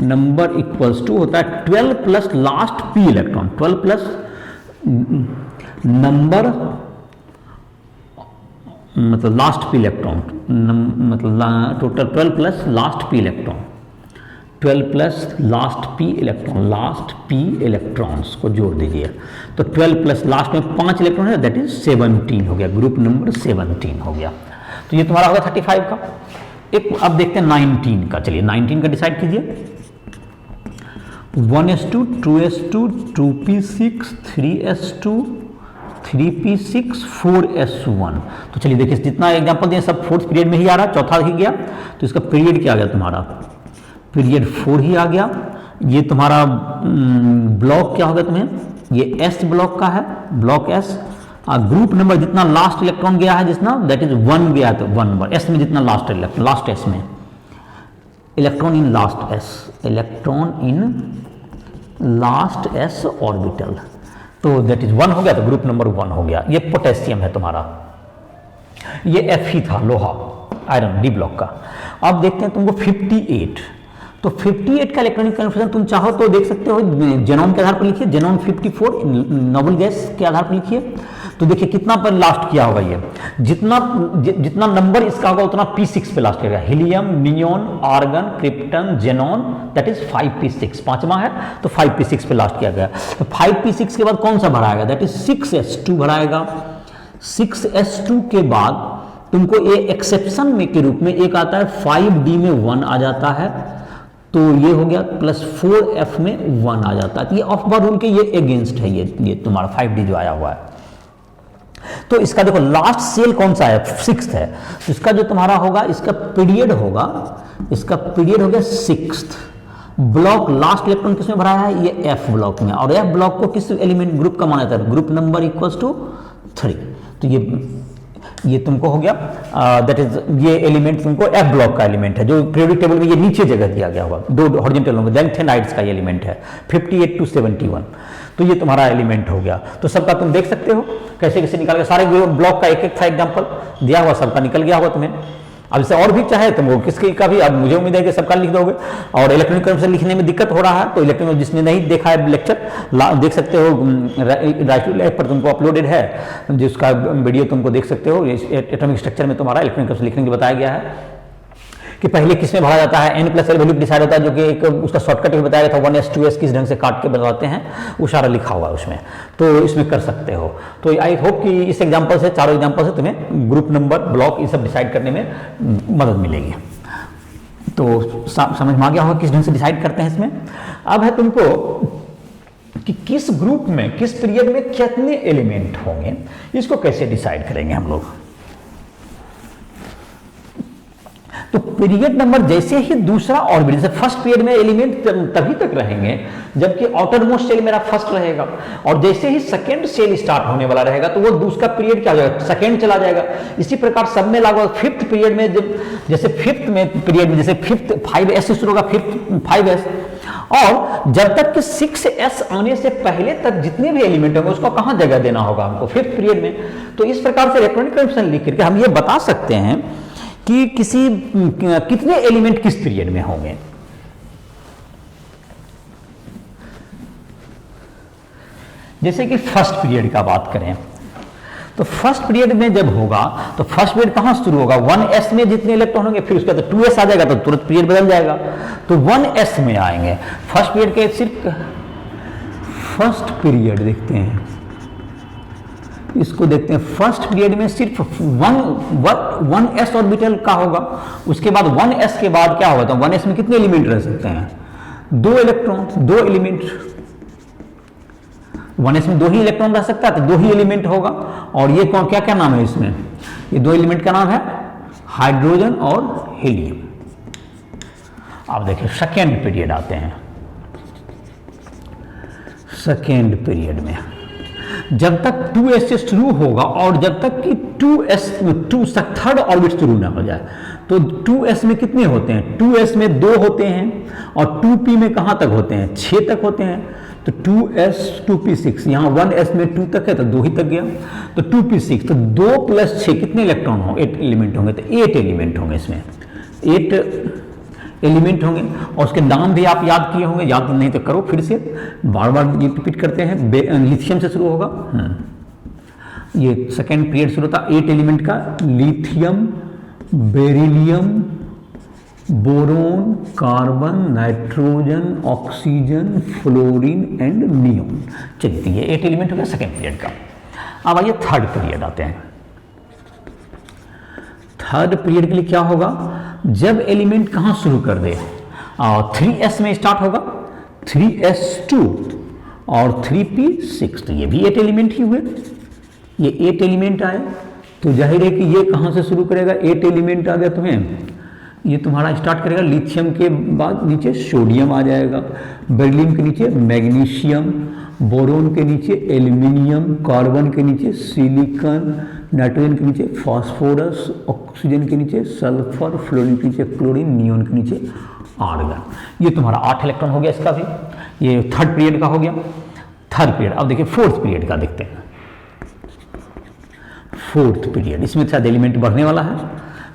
नंबर इक्वल्स टू होता है 12 plus last P electron, 12 plus number मतलब लास्ट पी इलेक्ट्रॉन, मतलब total 12 plus last P electron, 12 plus last P electrons को जोड़ दीजिए, तो 12 प्लस लास्ट में 5 इलेक्ट्रॉन है, दैट इज 17 हो गया, ग्रुप नंबर 17 हो गया। तो ये तुम्हारा होगा 35 का। एक अब देखते हैं 19 का, चलिए 19 का डिसाइड कीजिए। 1s2 2s2 2p6 3s2 3p6 4s1। तो चलिए देखिए जितना एग्जांपल दिए सब 4th पीरियड में ही आ रहा है, चौथा ही गया, तो इसका पीरियड क्या आ गया तुम्हारा, पीरियड 4 ही आ गया। ये तुम्हारा ब्लॉक क्या हो गया तुम्हें, ये एस ब्लॉक का है, ब्लॉक एस। ग्रुप नंबर जितना लास्ट इलेक्ट्रॉन गया है जितना, दैट इज 1 गया, तो 1 नंबर एस में जितना लास्ट इलेक्ट्रॉन, लास्ट एस में electron in last S, electron in last s orbital, तो दैट इज 1 हो गया, तो ग्रुप नंबर 1 हो गया। ये पोटेशियम है तुम्हारा, ये एफ ही था लोहा आयरन डी ब्लॉक का। अब देखते हैं तुमको 58, तो 58 का इलेक्ट्रॉनिक कन्फर्मेशन तुम चाहो तो देख सकते हो, जेनॉन के आधार पर लिखिए, जेनॉन 54 नोबल गैस के आधार पर लिखिए। तो देखिए कितना पर लास्ट किया होगा, ये जितना नंबर इसका होगा उतना p6 पे लास्ट करेगा, helium, neon, argon, krypton, xenon, that is 5p6, पांचवा है तो 5p6 पे लास्ट किया गया। तो 5p6 के बाद कौन सा भराएगा, दैट इज 6s2 भराएगा। 6s2 के बाद तुमको ये एक्सेप्शन में के रूप में एक आता है 5d में 1 आ जाता है, तो ये हो गया, प्लस 4f में 1 आ जाता है, तो ये ऑफ बार रूल के ये अगेंस्ट है, ये तुम्हारा 5d जो आया हुआ है। तो इसका देखो लास्ट सेल कौन सा है, 6th है, तो इसका जो तुम्हारा होगा, इसका पीरियड होगा, इसका पीरियड हो गया 6th। ब्लॉक लास्ट इलेक्ट्रॉन किसमें भरा है, ये एफ ब्लॉक में, और एफ ब्लॉक को किस एलिमेंट ग्रुप का माना जाता है, ग्रुप नंबर इक्वल्स टू 3। तो ये तुमको हो गया, दैट इज ये एलिमेंट तुमको एफ ब्लॉक का एलिमेंट है, जो पीरियोडिक टेबल में ये नीचे जगह दिया गया होगा, दो हॉरिजॉन्टल होंगे, लेंथेनाइड्स का ये एलिमेंट है 58 to 71। तो ये तुम्हारा एलिमेंट हो गया। तो सबका तुम देख सकते हो कैसे कैसे निकाल के, सारे ब्लॉक का एक एक था एग्जांपल दिया हुआ, सबका निकल गया होगा तुम्हें। अब इससे और भी चाहे तुम वो किसकी का भी, अब मुझे उम्मीद है कि सबका लिख दोगे। और इलेक्ट्रॉनिक कन्वर्जन लिखने में दिक्कत हो रहा है तो इलेक्ट्रॉनिक, जिसने नहीं देखा है लेक्चर देख सकते हो, राइट लैब पर तुमको अपलोडेड है, जिसका वीडियो तुमको देख सकते हो। एटॉमिक स्ट्रक्चर में तुम्हारा इलेक्ट्रॉनिक कन्वर्जन लिखने को बताया गया है कि पहले किस में भरा जाता है, n+l वैल्यू डिसाइड होता है, जो कि एक उसका शॉर्टकट भी बताया गया था, 1s 2s किस ढंग से काट के बताते हैं, वो सारा लिखा हुआ है उसमें, तो इसमें कर सकते हो। तो आई होप कि इस एग्जांपल से, चारों एग्जांपल से तुम्हें ग्रुप नंबर, ब्लॉक, ये सब डिसाइड करने में मदद मिलेगी। तो समझ में आ गया होगा किस ढंग से डिसाइड करते हैं इसमें। अब है तुमको कि किस ग्रुप में, किस पीरियड में कितने एलिमेंट होंगे, इसको कैसे डिसाइड करेंगे हम लोग। तो पीरियड नंबर जैसे ही दूसरा ऑर्बिटल, जैसे फर्स्ट पीरियड में एलिमेंट तभी तक रहेंगे जबकि आउटर मोस्ट सेल मेरा फर्स्ट रहेगा, और जैसे ही सेकेंड सेल स्टार्ट होने वाला रहेगा तो वो दूसरा पीरियड क्या हो जाएगा, सेकेंड चला जाएगा। इसी प्रकार सब में लागू, 5th पीरियड में जब जैसे 5th में पीरियड में जैसे 5th 5s से शुरू होगा, 5th 5s, और जब तक कि 6s आने से पहले तक जितने भी एलिमेंट होंगे उसको कहां जगह देना होगा हमको, 5th पीरियड में। तो इस प्रकार से इलेक्ट्रॉनिक कन्वर्जन लिख करके हम ये बता सकते हैं कि कितने एलिमेंट किस पीरियड में होंगे। जैसे कि फर्स्ट पीरियड का बात करें तो फर्स्ट पीरियड में जब होगा तो फर्स्ट पीरियड कहां शुरू होगा, 1s में जितने इलेक्ट्रॉन होंगे, फिर उसके बाद 2s आ जाएगा तो तुरंत पीरियड बदल जाएगा, तो 1s में आएंगे। फर्स्ट पीरियड के सिर्फ फर्स्ट पीरियड देखते हैं, इसको देखते हैं। फर्स्ट पीरियड में सिर्फ 1s ऑर्बिटल का होगा, उसके बाद 1s के बाद क्या होगा, तो 1s में कितने एलिमेंट रह सकते हैं, 2 इलेक्ट्रॉन, 2 एलिमेंट। 1s में 2 ही इलेक्ट्रॉन रह सकता है तो 2 ही एलिमेंट होगा। और ये कौन, क्या क्या नाम है इसमें, ये 2 एलिमेंट का नाम है हाइड्रोजन और हीलियम। अब देखिए सेकेंड पीरियड आते हैं। सेकेंड पीरियड में जब तक 2s से शुरू होगा और जब तक कि 2 तक थर्ड ऑर्बिट शुरू ना हो जाए। तो 2s में कितने होते हैं, 2s में 2 होते हैं और 2p में कहाँ तक होते हैं, 6 तक होते हैं। तो 2s 2p6, यहाँ 1s में 2 तक है तो 2 ही तक गया, तो 2p6, तो 2 + 6 कितने इलेक्ट्रॉन होंगे, 8 एलिमेंट होंगे। तो 8 एलिमेंट होंगे इसमें, 8 एलिमेंट होंगे। और उसके नाम भी आप याद किए होंगे, याद नहीं तो करो फिर से, बार बार ये रिपीट करते हैं। लिथियम से शुरू होगा, ये सेकेंड पीरियड शुरू होता 8 एलिमेंट का, lithium, beryllium, boron, carbon, nitrogen, oxygen, fluorine and neon. चलिए ये 8 एलिमेंट हो गया सेकेंड पीरियड का। अब आइए थर्ड पीरियड आते हैं। थर्ड पीरियड के लिए क्या होगा, जब एलिमेंट कहां शुरू कर दे, 3s में स्टार्ट होगा, 3s2 और 3p6, तो ये भी 8 एलिमेंट ही हुए। ये 8 एलिमेंट आए तो जाहिर है कि ये कहां से शुरू करेगा, 8 एलिमेंट आ गया तुम्हें, ये तुम्हारा स्टार्ट करेगा लिथियम के बाद नीचे सोडियम आ जाएगा, बेरिलियम के नीचे मैग्नीशियम, बोरोन के नीचे एल्यूमिनियम, कार्बन के नीचे सिलिकॉन, नाइट्रोजन के नीचे फास्फोरस, ऑक्सीजन के नीचे सल्फर, फ्लोरीन के नीचे क्लोरीन, नियोन के नीचे आर्गन। ये तुम्हारा 8 इलेक्ट्रॉन हो गया इसका भी। ये थर्ड पीरियड का हो गया। थर्ड पीरियड, अब देखिए फोर्थ पीरियड का देखते हैं। फोर्थ पीरियड, इसमें शायद एलिमेंट बढ़ने वाला है।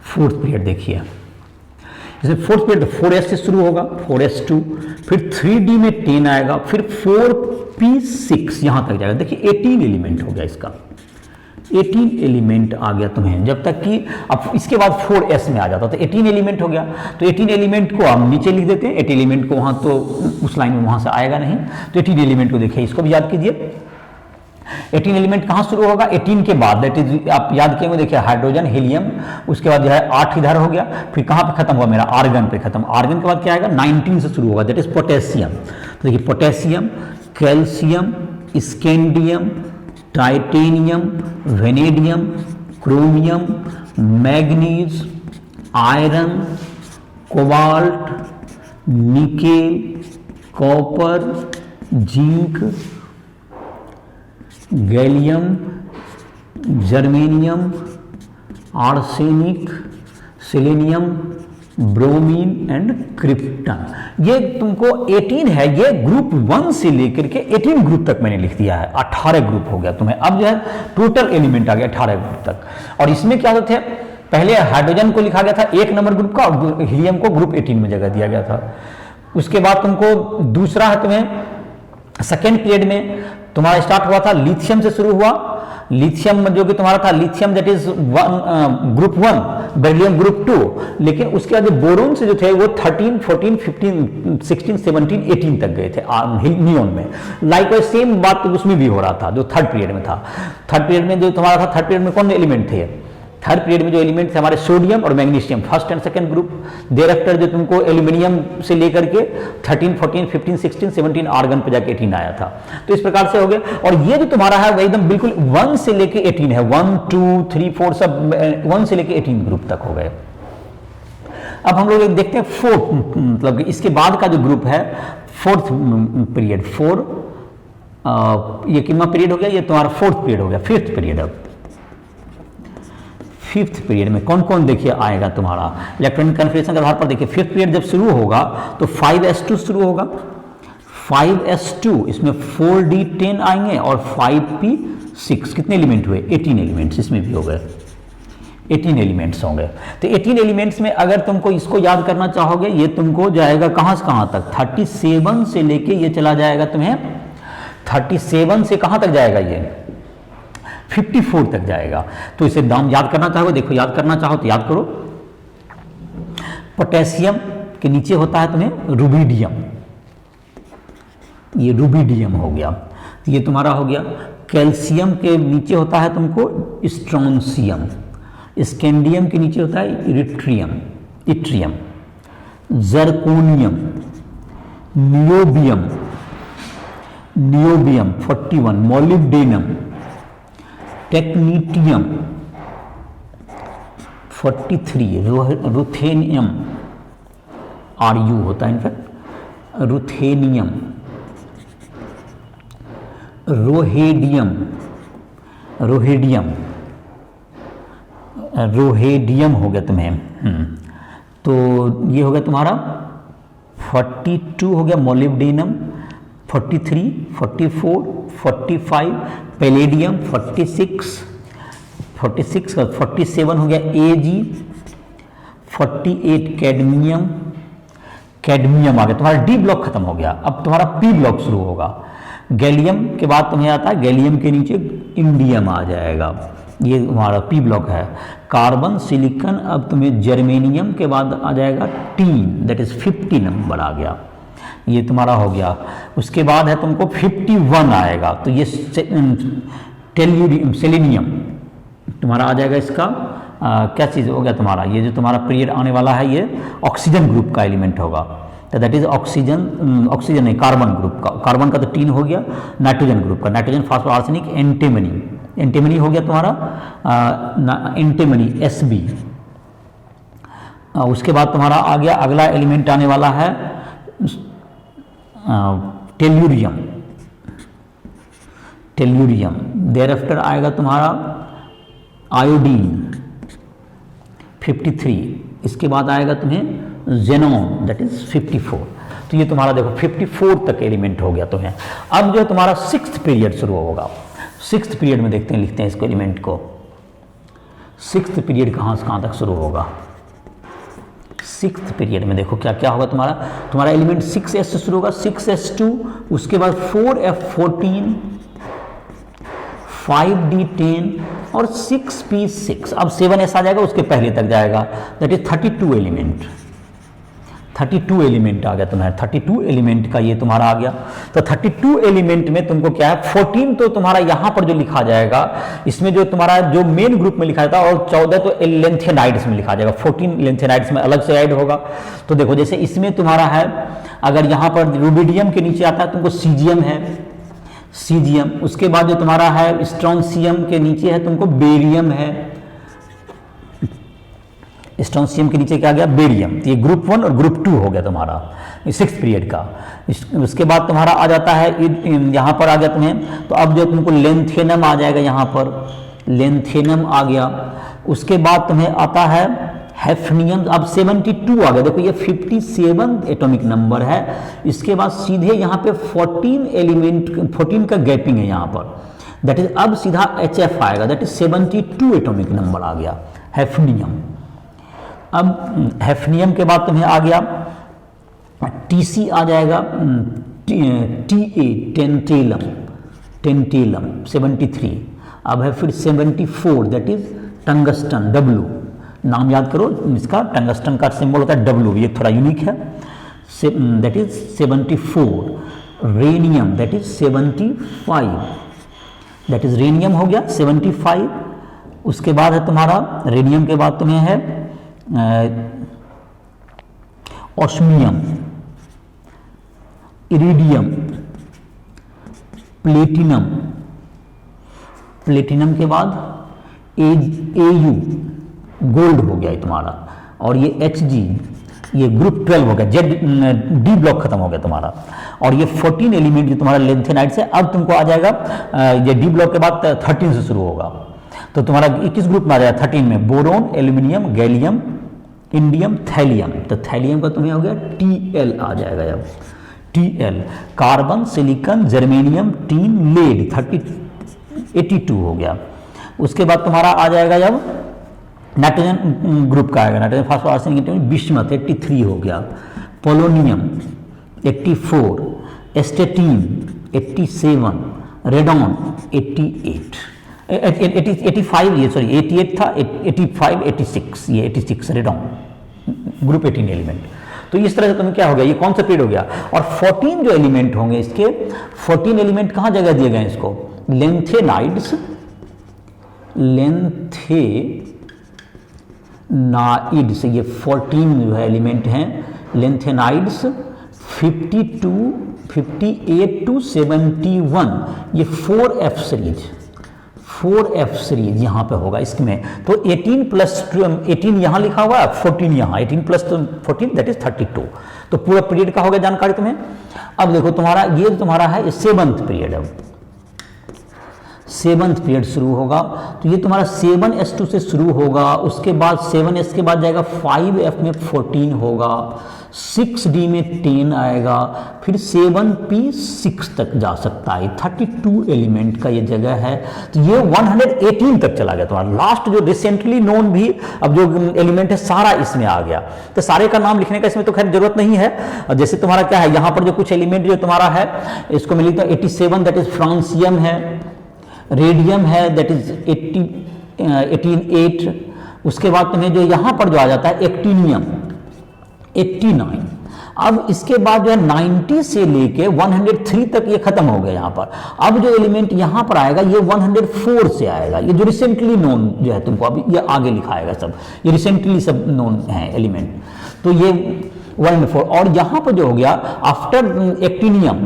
फोर्थ पीरियड देखिए, जैसे फोर्थ पीरियड 4s से शुरू होगा, 4s2, फिर 3d में 10 आएगा, फिर 4p6 यहां तक जाएगा। देखिए 18 एलिमेंट हो गया इसका, 18 एलिमेंट आ गया तुम्हें। जब तक कि अब इसके बाद 4s में आ जाता तो 18 एलिमेंट हो गया। तो 18 एलिमेंट को हम नीचे लिख देते हैं, 18 एलिमेंट को वहां तो उस लाइन में वहां से आएगा नहीं, तो 18 एलिमेंट को देखिए, इसको भी याद कीजिए। 18 एलिमेंट कहां शुरू होगा, 18 के बाद, दैट इज आप याद किए, देखिए हाइड्रोजन, हीलियम, उसके बाद जो है 8 इधर हो गया, फिर कहां पे खत्म हुआ मेरा, आर्गन पे खत्म। आर्गन के बाद क्या आएगा, 19 से शुरू होगा, दैट इज पोटेशियम। तो देखिए potassium, calcium, scandium, titanium, vanadium, chromium, manganese, iron, cobalt, nickel, copper, zinc, gallium, germanium, arsenic, selenium, bromine and krypton. ये तुमको 18 है, ये ग्रुप 1 से लेकर के 18 ग्रुप तक मैंने लिख दिया है। 18 ग्रुप हो गया तुम्हें। अब जो है टोटल एलिमेंट आ गया 18 ग्रुप तक। और इसमें क्या होते हैं, पहले हाइड्रोजन को लिखा गया था 1 नंबर ग्रुप का, और हीलियम को ग्रुप 18 में जगह दिया गया था। उसके बाद तुमको दूसरा है, तुम्हें सेकेंड पीरियड में तुम्हारा स्टार्ट हुआ था, लिथियम से शुरू हुआ। लिथियम जो कि तुम्हारा था, lithium that is group 1, beryllium group 2। लेकिन उसके बाद बोरोन से जो थे वो 13, 14, 15, 16, 17, 18 तक गए थे नियोन में। लाइक सेम बात तो उसमें भी हो रहा था जो थर्ड पीरियड में था। थर्ड पीरियड में जो तुम्हारा था, थर्ड पीरियड में कौन एलिमेंट थे, थर्ड पीरियड में जो एलिमेंट थे हमारे सोडियम और magnesium, first and second group. There after जो तुमको एल्यूमिनियम से लेकर के 13, 14, 15, 16, 17 आर्गन पे जाके 18 आया था। तो इस प्रकार से हो गया। और ये जो तुम्हारा है वो एकदम बिल्कुल 1 से लेके 18 है, 1, 2, 3, 4 सब 1 से लेके 18 ग्रुप तक हो गए। अब हम लोग देखते हैं फोर्थ, मतलब इसके बाद का जो ग्रुप है फोर्थ पीरियड, ये कितना पीरियड हो गया, ये तुम्हारा फोर्थ पीरियड हो गया, फिफ्थ पीरियड। अब फिफ्थ पीरियड में कौन कौन देखिए आएगा तुम्हारा इलेक्ट्रॉनिक कन्फिगरेशन के आधार पर। देखिए फिफ्थ पीरियड जब शुरू होगा तो 5s2 शुरू होगा, 5s2, इसमें 4d10 आएंगे और 5p6, कितने एलिमेंट हुए, 18 एलिमेंट्स इसमें भी हो गए, 18 एलिमेंट्स होंगे। तो 18 एलिमेंट्स में अगर तुमको इसको याद करना चाहोगे, ये तुमको जाएगा कहां से कहां तक, 37 से लेके ये चला जाएगा तुम्हें 37 से कहां तक जाएगा, ये 54 तक जाएगा। तो इसे नाम याद करना चाहो, देखो याद करना चाहो तो याद करो। पोटेशियम के नीचे होता है तुम्हें रुबिडियम, ये रुबिडियम हो गया, ये तुम्हारा हो गया। कैल्शियम के नीचे होता है तुमको स्ट्रोंशियम, स्कैंडियम के नीचे होता है yttrium, zirconium, niobium 41, molybdenum, technetium 43, ruthenium, RU होता है इनफैक्ट, रुथेनियम, रोहेडियम रोहेडियम, रोहेडियम हो गया तुम्हें। तो ये हो गया तुम्हारा 42 हो गया मोलिब्डेनम, 43, 44, 45 पैलेडियम, 46 का 47 हो गया Ag, 48 कैडमियम, कैडमियम आ गया तुम्हारा। डी ब्लॉक खत्म हो गया, अब तुम्हारा पी ब्लॉक शुरू होगा। गैलियम के बाद तुम्हें आता है, गैलियम के नीचे इंडियम आ जाएगा, ये तुम्हारा पी ब्लॉक है। कार्बन, सिलिकॉन, अब तुम्हें जर्मेनियम के बाद आ जाएगा टीन, दैट इज 50 नंबर आ गया, ये तुम्हारा हो गया। उसके बाद है तुमको 51 आएगा, तो ये टेल्यूरियम, सेलेनियम तुम्हारा आ जाएगा। इसका क्या चीज़ हो गया तुम्हारा, ये जो तुम्हारा पीरियड आने वाला है ये ऑक्सीजन ग्रुप का एलिमेंट होगा, तो दैट इज ऑक्सीजन, ऑक्सीजन नहीं कार्बन ग्रुप का, कार्बन का तो टीन हो गया। नाइट्रोजन ग्रुप का, nitrogen, phosphorus, arsenic, antimony, antimony हो गया तुम्हारा, एंटीमनी Sb। उसके बाद तुम्हारा आ गया अगला एलिमेंट आने वाला है टेल्यूरियम, टेल्यूरियम। देयर आफ्टर आएगा तुम्हारा आयोडीन 53, इसके बाद आएगा तुम्हें जेनॉन, दैट इज 54। तो ये तुम्हारा देखो 54 तक एलिमेंट हो गया तुम्हें। अब जो तुम्हारा 6th पीरियड शुरू होगा, 6th पीरियड में देखते हैं, लिखते हैं इसको एलिमेंट को। 6th पीरियड कहाँ से कहाँ तक शुरू होगा? 6th पीरियड में देखो क्या क्या होगा तुम्हारा, तुम्हारा एलिमेंट 6s से शुरू होगा, 6s2, उसके बाद 4f14, 5d10 और 6p6। अब 7s आ जाएगा, उसके पहले तक जाएगा, दैट इज 32 एलिमेंट, 32 एलिमेंट आ गया तुम्हारा, 32 एलिमेंट का ये तुम्हारा आ गया। तो 32 एलिमेंट में तुमको क्या है, 14 तो तुम्हारा यहाँ पर जो लिखा जाएगा, इसमें जो तुम्हारा जो मेन ग्रुप में लिखा जाता है, और 14 तो लेंथेनाइड्स में लिखा जाएगा, 14 लेंथेनाइड्स में अलग से ऐड होगा। तो देखो जैसे इसमें तुम्हारा है, अगर यहाँ पर रूबिडियम के नीचे आता है तुमको सीजियम है, सीजियम। उसके बाद जो तुम्हारा है स्ट्रोंसियम के नीचे है तुमको बेरियम है, स्ट्रोंसियम के नीचे क्या गया, बेरियम। तो ये ग्रुप 1 और ग्रुप 2 हो गया तुम्हारा 6th पीरियड का। उसके बाद तुम्हारा आ जाता है यहाँ पर आ गया तुम्हें, तो अब जो तुमको लेंथेनम आ जाएगा, यहाँ पर लेंथेनम आ गया। उसके बाद तुम्हें आता है हैफनियम, अब 72 आ गया, देखो ये 57 एटॉमिक नंबर है। इसके बाद सीधे यहाँ पे 14 एलिमेंट, 14 का गैपिंग है यहाँ पर, दैट इज अब सीधा HF आएगा, दैट इज 72 एटॉमिक नंबर आ गया हैफनियम। अब हैफनियम के बाद तुम्हें आ गया TC आ जाएगा, TA टेंटेलम, टेंटेलम 73। अब है फिर 74, दैट इज टंगस्टन, W नाम याद करो इसका, टंगस्टन का सिंबल होता है W, ये थोड़ा यूनिक है, that is 74। Rhenium that is 75, that is rhenium हो गया 75। उसके बाद है तुम्हारा रेनियम के बाद तुम्हें है ऑस्मियम, इरिडियम, प्लेटिनम, प्लेटिनम के बाद AU गोल्ड हो गया तुम्हारा, और ये Hg, ये ग्रुप 12 हो गया, D ब्लॉक खत्म हो गया तुम्हारा। और ये 14 एलिमेंट जो तुम्हारा लेंथेनाइड से, अब तुमको आ जाएगा ये D ब्लॉक के बाद 13 से शुरू होगा, तो तुम्हारा किस ग्रुप में आ जाएगा 13 में, boron, aluminium, gallium, indium, thallium. तो थैलियम का तुम्हें हो गया Tl आ जाएगा, अब Tl। Carbon, silicon, germanium, tin, lead 82 हो गया। उसके बाद तुम्हारा आ जाएगा जब नाइट्रोजन ग्रुप का आएगा, नाइट्रोजन, फास्फोरस, आर्सेनिक, बिस्मथ 83 हो गया, पोलोनियम 84, एस्टेटीन 87, रेडॉन 88, 85, ये सॉरी 88 था, 85, 86, ये 86 रेडॉन, ग्रुप 18 एलिमेंट। तो इस तरह से तुम्हें क्या हो गया, ये कौन सा पीरियड हो गया। और 14 जो एलिमेंट होंगे इसके, 14 एलिमेंट कहाँ जगह दिए गए इसको, लेंथेनाइड्स, लेंथेनाइड्स, ये 14 जो है एलिमेंट हैं लेंथेनाइड्स, 52, 58 to 71, ये 4F सीरीज, 4F सीरीज यहाँ पे होगा इसमें। तो 18 प्लस 18 यहाँ लिखा हुआ है, 14 यहाँ, 18 प्लस 14 दैट इज 32। तो पूरा पीरियड का हो गया जानकारी तुम्हें। अब देखो तुम्हारा ये तुम्हारा है 7th पीरियड, अब 7th पीरियड शुरू होगा। तो ये तुम्हारा 7s2 से शुरू होगा, उसके बाद 7s के बाद जाएगा 5f में 14 होगा, 6d में 10 आएगा, फिर 7p6 तक जा सकता है। 32 एलिमेंट का ये जगह है। तो ये 118 तक चला गया तुम्हारा। लास्ट जो रिसेंटली नोन भी अब जो एलिमेंट है सारा इसमें आ गया। तो सारे का नाम लिखने का इसमें तो खैर जरूरत नहीं है। जैसे तुम्हारा क्या है, यहाँ पर जो कुछ एलिमेंट जो तुम्हारा है इसको मैं लिखता हूँ 87, दैट इज फ्रांसियम है, रेडियम है, दैट इज 18, उसके बाद तुम्हें जो यहाँ पर जो आ जाता है एक्टिनियम 89। अब इसके बाद जो है 90 से लेके 103 तक ये खत्म हो गया यहाँ पर। अब जो एलिमेंट यहाँ पर आएगा ये 104 से आएगा। ये जो रिसेंटली नोन जो है तुमको अभी ये आगे लिखाएगा सब, ये रिसेंटली सब नोन है एलिमेंट। तो ये 104 और यहाँ पर जो हो गया आफ्टर एक्टिनियम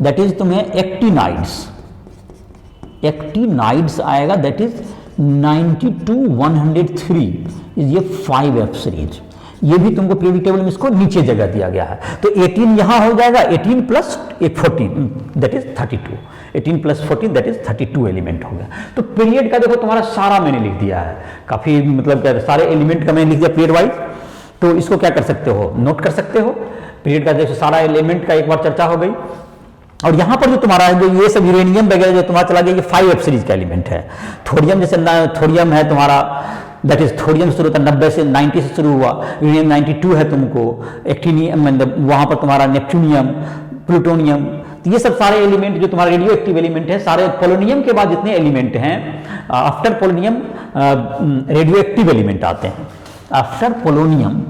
दैट इज तुम्हें एक्टिनाइड्स आएगा, दैट इज 92 103 ये 5f सीरीज। ये भी तुमको पीरियोडिक टेबल में इसको नीचे जगह दिया गया है। तो 18 यहां हो जाएगा, 18 plus 14 that is 32, 18 plus 14 that is 32 element हो गया। तो पीरियड का देखो तुम्हारा सारा मैंने लिख दिया है, काफी मतलब सारे एलिमेंट का मैंने लिख दिया पीरियड वाइज। तो इसको क्या कर सकते हो, नोट कर सकते हो। पीरियड का देखो सारा एलिमेंट का एक बार चर्चा हो गई। और यहां पर जो तुम्हारा है, जो ये सब यूरेनियम वगैरह जो तुम्हारा चला गया, ये 5f सीरीज का एलिमेंट है। थोरियम जैसे थोरियम है तुम्हारा, दैट इज थोरियम शुरू होता है 90 से 90 से शुरू हुआ, यूरेनियम 92 है तुमको, एक्टिनियम वहां पर तुम्हारा नेपच्यूनियम, प्लूटोनियम। तो ये सब सारे एलिमेंट जो तुम्हारे रेडियो एक्टिव एलिमेंट है, सारे पोलोनियम के बाद जितने एलिमेंट हैं after polonium radio active element आते हैं। After polonium,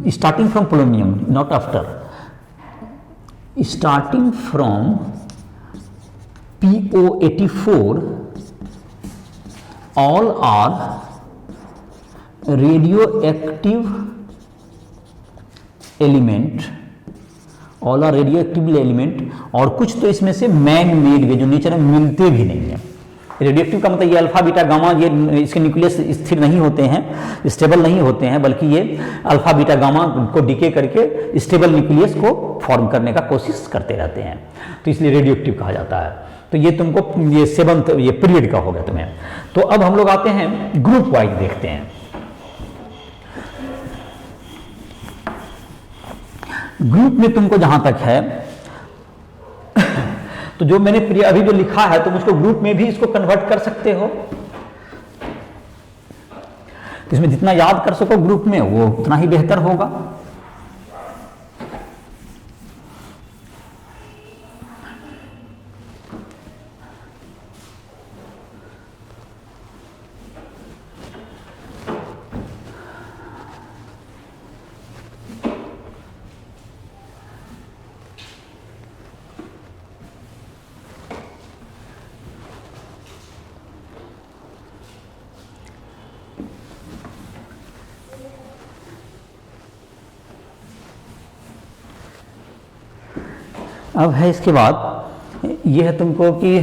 starting from polonium, not after, starting from PO84 all are radioactive element, all are radioactive element। और कुछ तो इसमें से मैन मेड भी जो नेचर में मिलते भी नहीं है। रेडियोएक्टिव का मतलब ये अल्फा बीटा गामा, ये इसके न्यूक्लियस स्थिर नहीं होते हैं, स्टेबल नहीं होते हैं, बल्कि ये अल्फा बीटा गामा को डिके करके स्टेबल न्यूक्लियस को फॉर्म करने का कोशिश करते रहते हैं। तो इसलिए रेडियोएक्टिव कहा जाता है। तो ये तुमको ये 7th ये पीरियड का हो गया तुम्हें। तो अब हम लोग आते हैं ग्रुप वाइज देखते हैं। ग्रुप में तुमको जहां तक है तो जो मैंने अभी जो लिखा है तुम उसको ग्रुप में भी इसको कन्वर्ट कर सकते हो। इसमें जितना याद कर सको ग्रुप में वो उतना ही बेहतर होगा। अब है इसके बाद ये है तुमको कि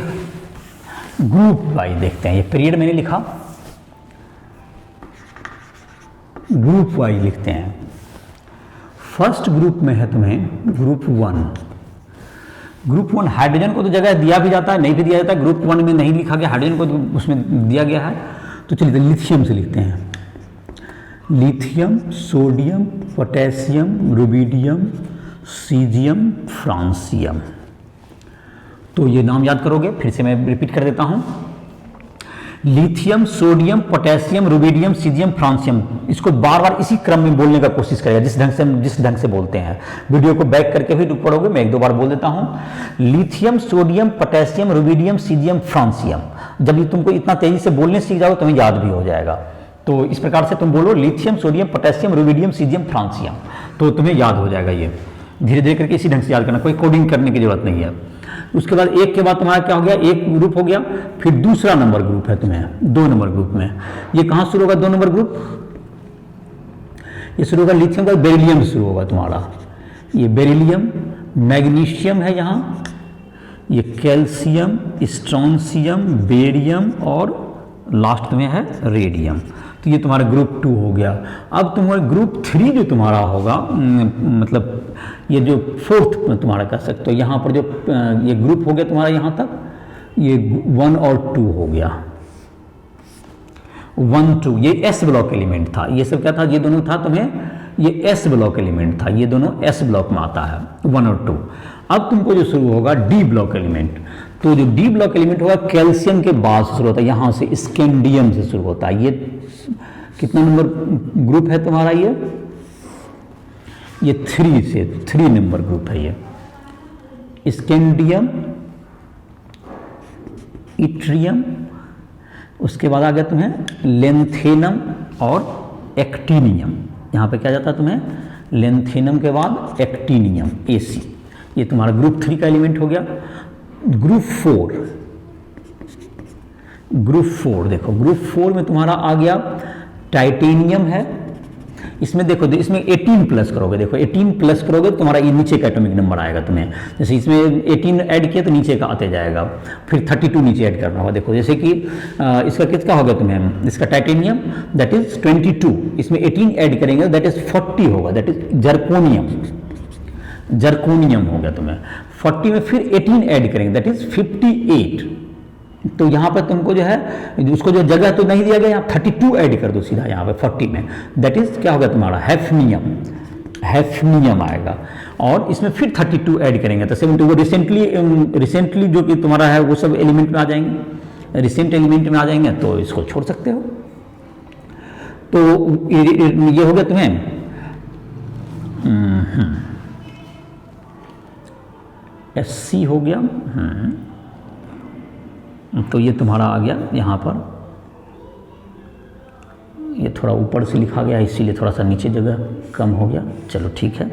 ग्रुप वाइज देखते हैं। ये पीरियड मैंने लिखा, ग्रुप वाइज लिखते हैं। फर्स्ट ग्रुप में है तुम्हें ग्रुप 1। ग्रुप 1 हाइड्रोजन को तो जगह दिया भी जाता है, नहीं भी दिया जाता है। ग्रुप 1 में नहीं लिखा गया, हाइड्रोजन को तो उसमें दिया गया है। तो चलिए लिथियम से लिखते हैं। Lithium, sodium, potassium, rubidium, caesium, francium. तो ये नाम याद करोगे, फिर से मैं रिपीट कर देता हूं। Lithium, sodium, potassium, rubidium, caesium, francium. इसको बार बार इसी क्रम में बोलने का कोशिश करेगा जिस ढंग से बोलते हैं। वीडियो को बैक करके भी पढ़ोगे, मैं एक दो बार बोल देता हूं। Lithium, sodium, potassium, rubidium, caesium, francium. जब ये तुमको इतना तेजी से बोलने सीख जाओ तुम्हें याद भी हो जाएगा। तो इस प्रकार से तुम बोलो lithium, sodium, potassium, rubidium, caesium, francium, तो तुम्हें याद हो जाएगा। ये धीरे धीरे करके इसी ढंग से याद करना, कोई कोडिंग करने की जरूरत नहीं है। उसके बाद एक के बाद तुम्हारा क्या हो गया, एक ग्रुप हो गया। फिर दूसरा नंबर ग्रुप है तुम्हें 2 नंबर ग्रुप में। ये कहां शुरू होगा 2 नंबर ग्रुप? ये शुरू होगा लिथियम का, बेरिलियम शुरू होगा तुम्हारा। ये बेरिलियम, मैग्नीशियम है यहाँ, ये कैल्शियम, स्ट्रोंशियम, बेरियम और लास्ट में है रेडियम। तो ये तुम्हारा ग्रुप 2 हो गया। अब तुम्हारा ग्रुप 3 जो तुम्हारा होगा, मतलब ये जो फोर्थ तुम्हारा कह सकते हो, यहाँ पर जो ये ग्रुप हो गया तुम्हारा यहाँ तक, ये 1 और 2 हो गया। 1 2 ये एस ब्लॉक एलिमेंट था, ये सब क्या था, ये दोनों था तुम्हें, ये एस ब्लॉक एलिमेंट था, ये दोनों एस ब्लॉक में आता है 1 और 2। अब तुमको जो शुरू होगा डी ब्लॉक एलिमेंट, तो जो डी ब्लॉक एलिमेंट होगा कैल्शियम के बाद से शुरू होता है, यहाँ से स्कैंडियम से शुरू होता है। ये कितना नंबर ग्रुप है तुम्हारा, ये 3 से 3 नंबर ग्रुप है ये। स्कैंडियम, इट्रियम, उसके बाद आ गया तुम्हें लेंथेनम और एक्टिनियम। यहाँ पे क्या जाता है तुम्हें, लेंथेनम के बाद एक्टिनियम, एसी। ये तुम्हारा ग्रुप 3 का एलिमेंट हो गया। ग्रुप 4 देखो, ग्रुप 4 में तुम्हारा आ गया टाइटेनियम है। इसमें देखो, इसमें 18 प्लस करोगे, देखो 18 प्लस करोगे तो तुम्हारा ये नीचे का एटॉमिक नंबर आएगा तुम्हें। जैसे इसमें 18 ऐड किया तो नीचे का आते जाएगा, फिर 32 नीचे ऐड करना होगा। देखो जैसे कि इसका कितना हो गया तुम्हें, इसका टाइटेनियम दैट इज 22, इसमें 18 ऐड करेंगे दैट इज 40 होगा, दैट इज जर्कोनियम। जर्कोनियम हो गया तुम्हें 40 में, फिर 18 ऐड करेंगे दैट इज 58। तो यहाँ पर तुमको जो है उसको जो जगह तो नहीं दिया गया, यहाँ 32 ऐड कर दो सीधा यहाँ पे 40 में, दैट इज क्या होगा तुम्हारा हैफनियम। हैफनियम आएगा, और इसमें फिर 32 ऐड करेंगे तो 70। वो रिसेंटली जो कि तुम्हारा है वो सब एलिमेंट में आ जाएंगे, रिसेंट एलिमेंट में आ जाएंगे, तो इसको छोड़ सकते हो। तो ये हो गया तुम्हें SC हो गया। तो ये तुम्हारा आ गया यहाँ पर, ये थोड़ा ऊपर से लिखा गया इसीलिए थोड़ा सा नीचे जगह कम हो गया, चलो ठीक है।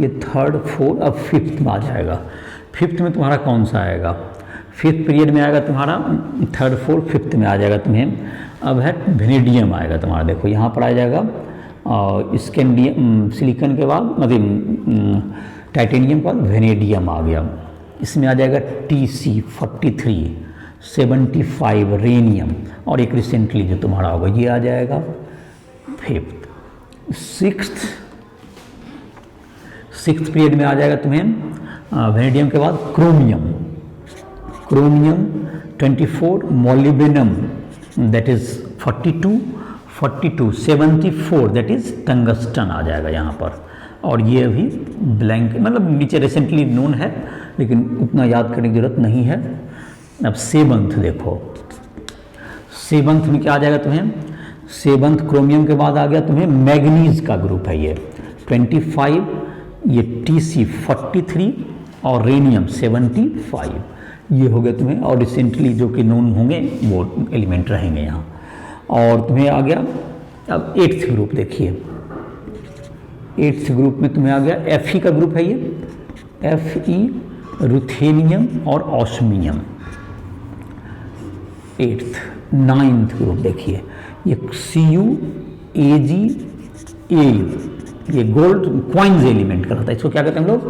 ये 3rd 4th अब 5th में आ जाएगा। 5th में तुम्हारा कौन सा आएगा, 5th पीरियड में आएगा तुम्हारा 3rd 4th 5th में आ जाएगा तुम्हें। अब है वेनेडियम आएगा तुम्हारा, देखो यहाँ पर आ जाएगा, और स्कैंडियम सिलिकॉन के बाद मतलब टाइटेनियम के बाद वेनेडियम आ गया। इसमें आ जाएगा TC 43 75 रेनियम, और एक रिसेंटली जो तुम्हारा होगा ये आ जाएगा 5th। 6th पीरियड में आ जाएगा तुम्हें वेनेडियम के बाद chromium 24, molybdenum that is 42 74 that is tungsten आ जाएगा यहाँ पर। और ये अभी ब्लैंक मतलब नीचे रिसेंटली नोन है, लेकिन उतना याद करने की जरूरत नहीं है। अब 7th देखो, 7th में क्या आ जाएगा तुम्हें, 7th क्रोमियम के बाद आ गया तुम्हें मैग्नीज का ग्रुप है ये 25, ये TC 43 और रेनियम 75, ये हो गया तुम्हें। और रिसेंटली जो कि नोन होंगे वो एलिमेंट रहेंगे यहाँ। और तुम्हें आ गया अब 8th ग्रुप देखिए, 8th ग्रुप में तुम्हें आ गया Fe का ग्रुप है ये, Fe रुथेनियम और ऑस्मियम 8th। 9th ग्रुप देखिए, ये Cu Ag Au, ये गोल्ड क्वाइंस एलिमेंट का रहता है, इसको क्या कहते हैं हम लोग,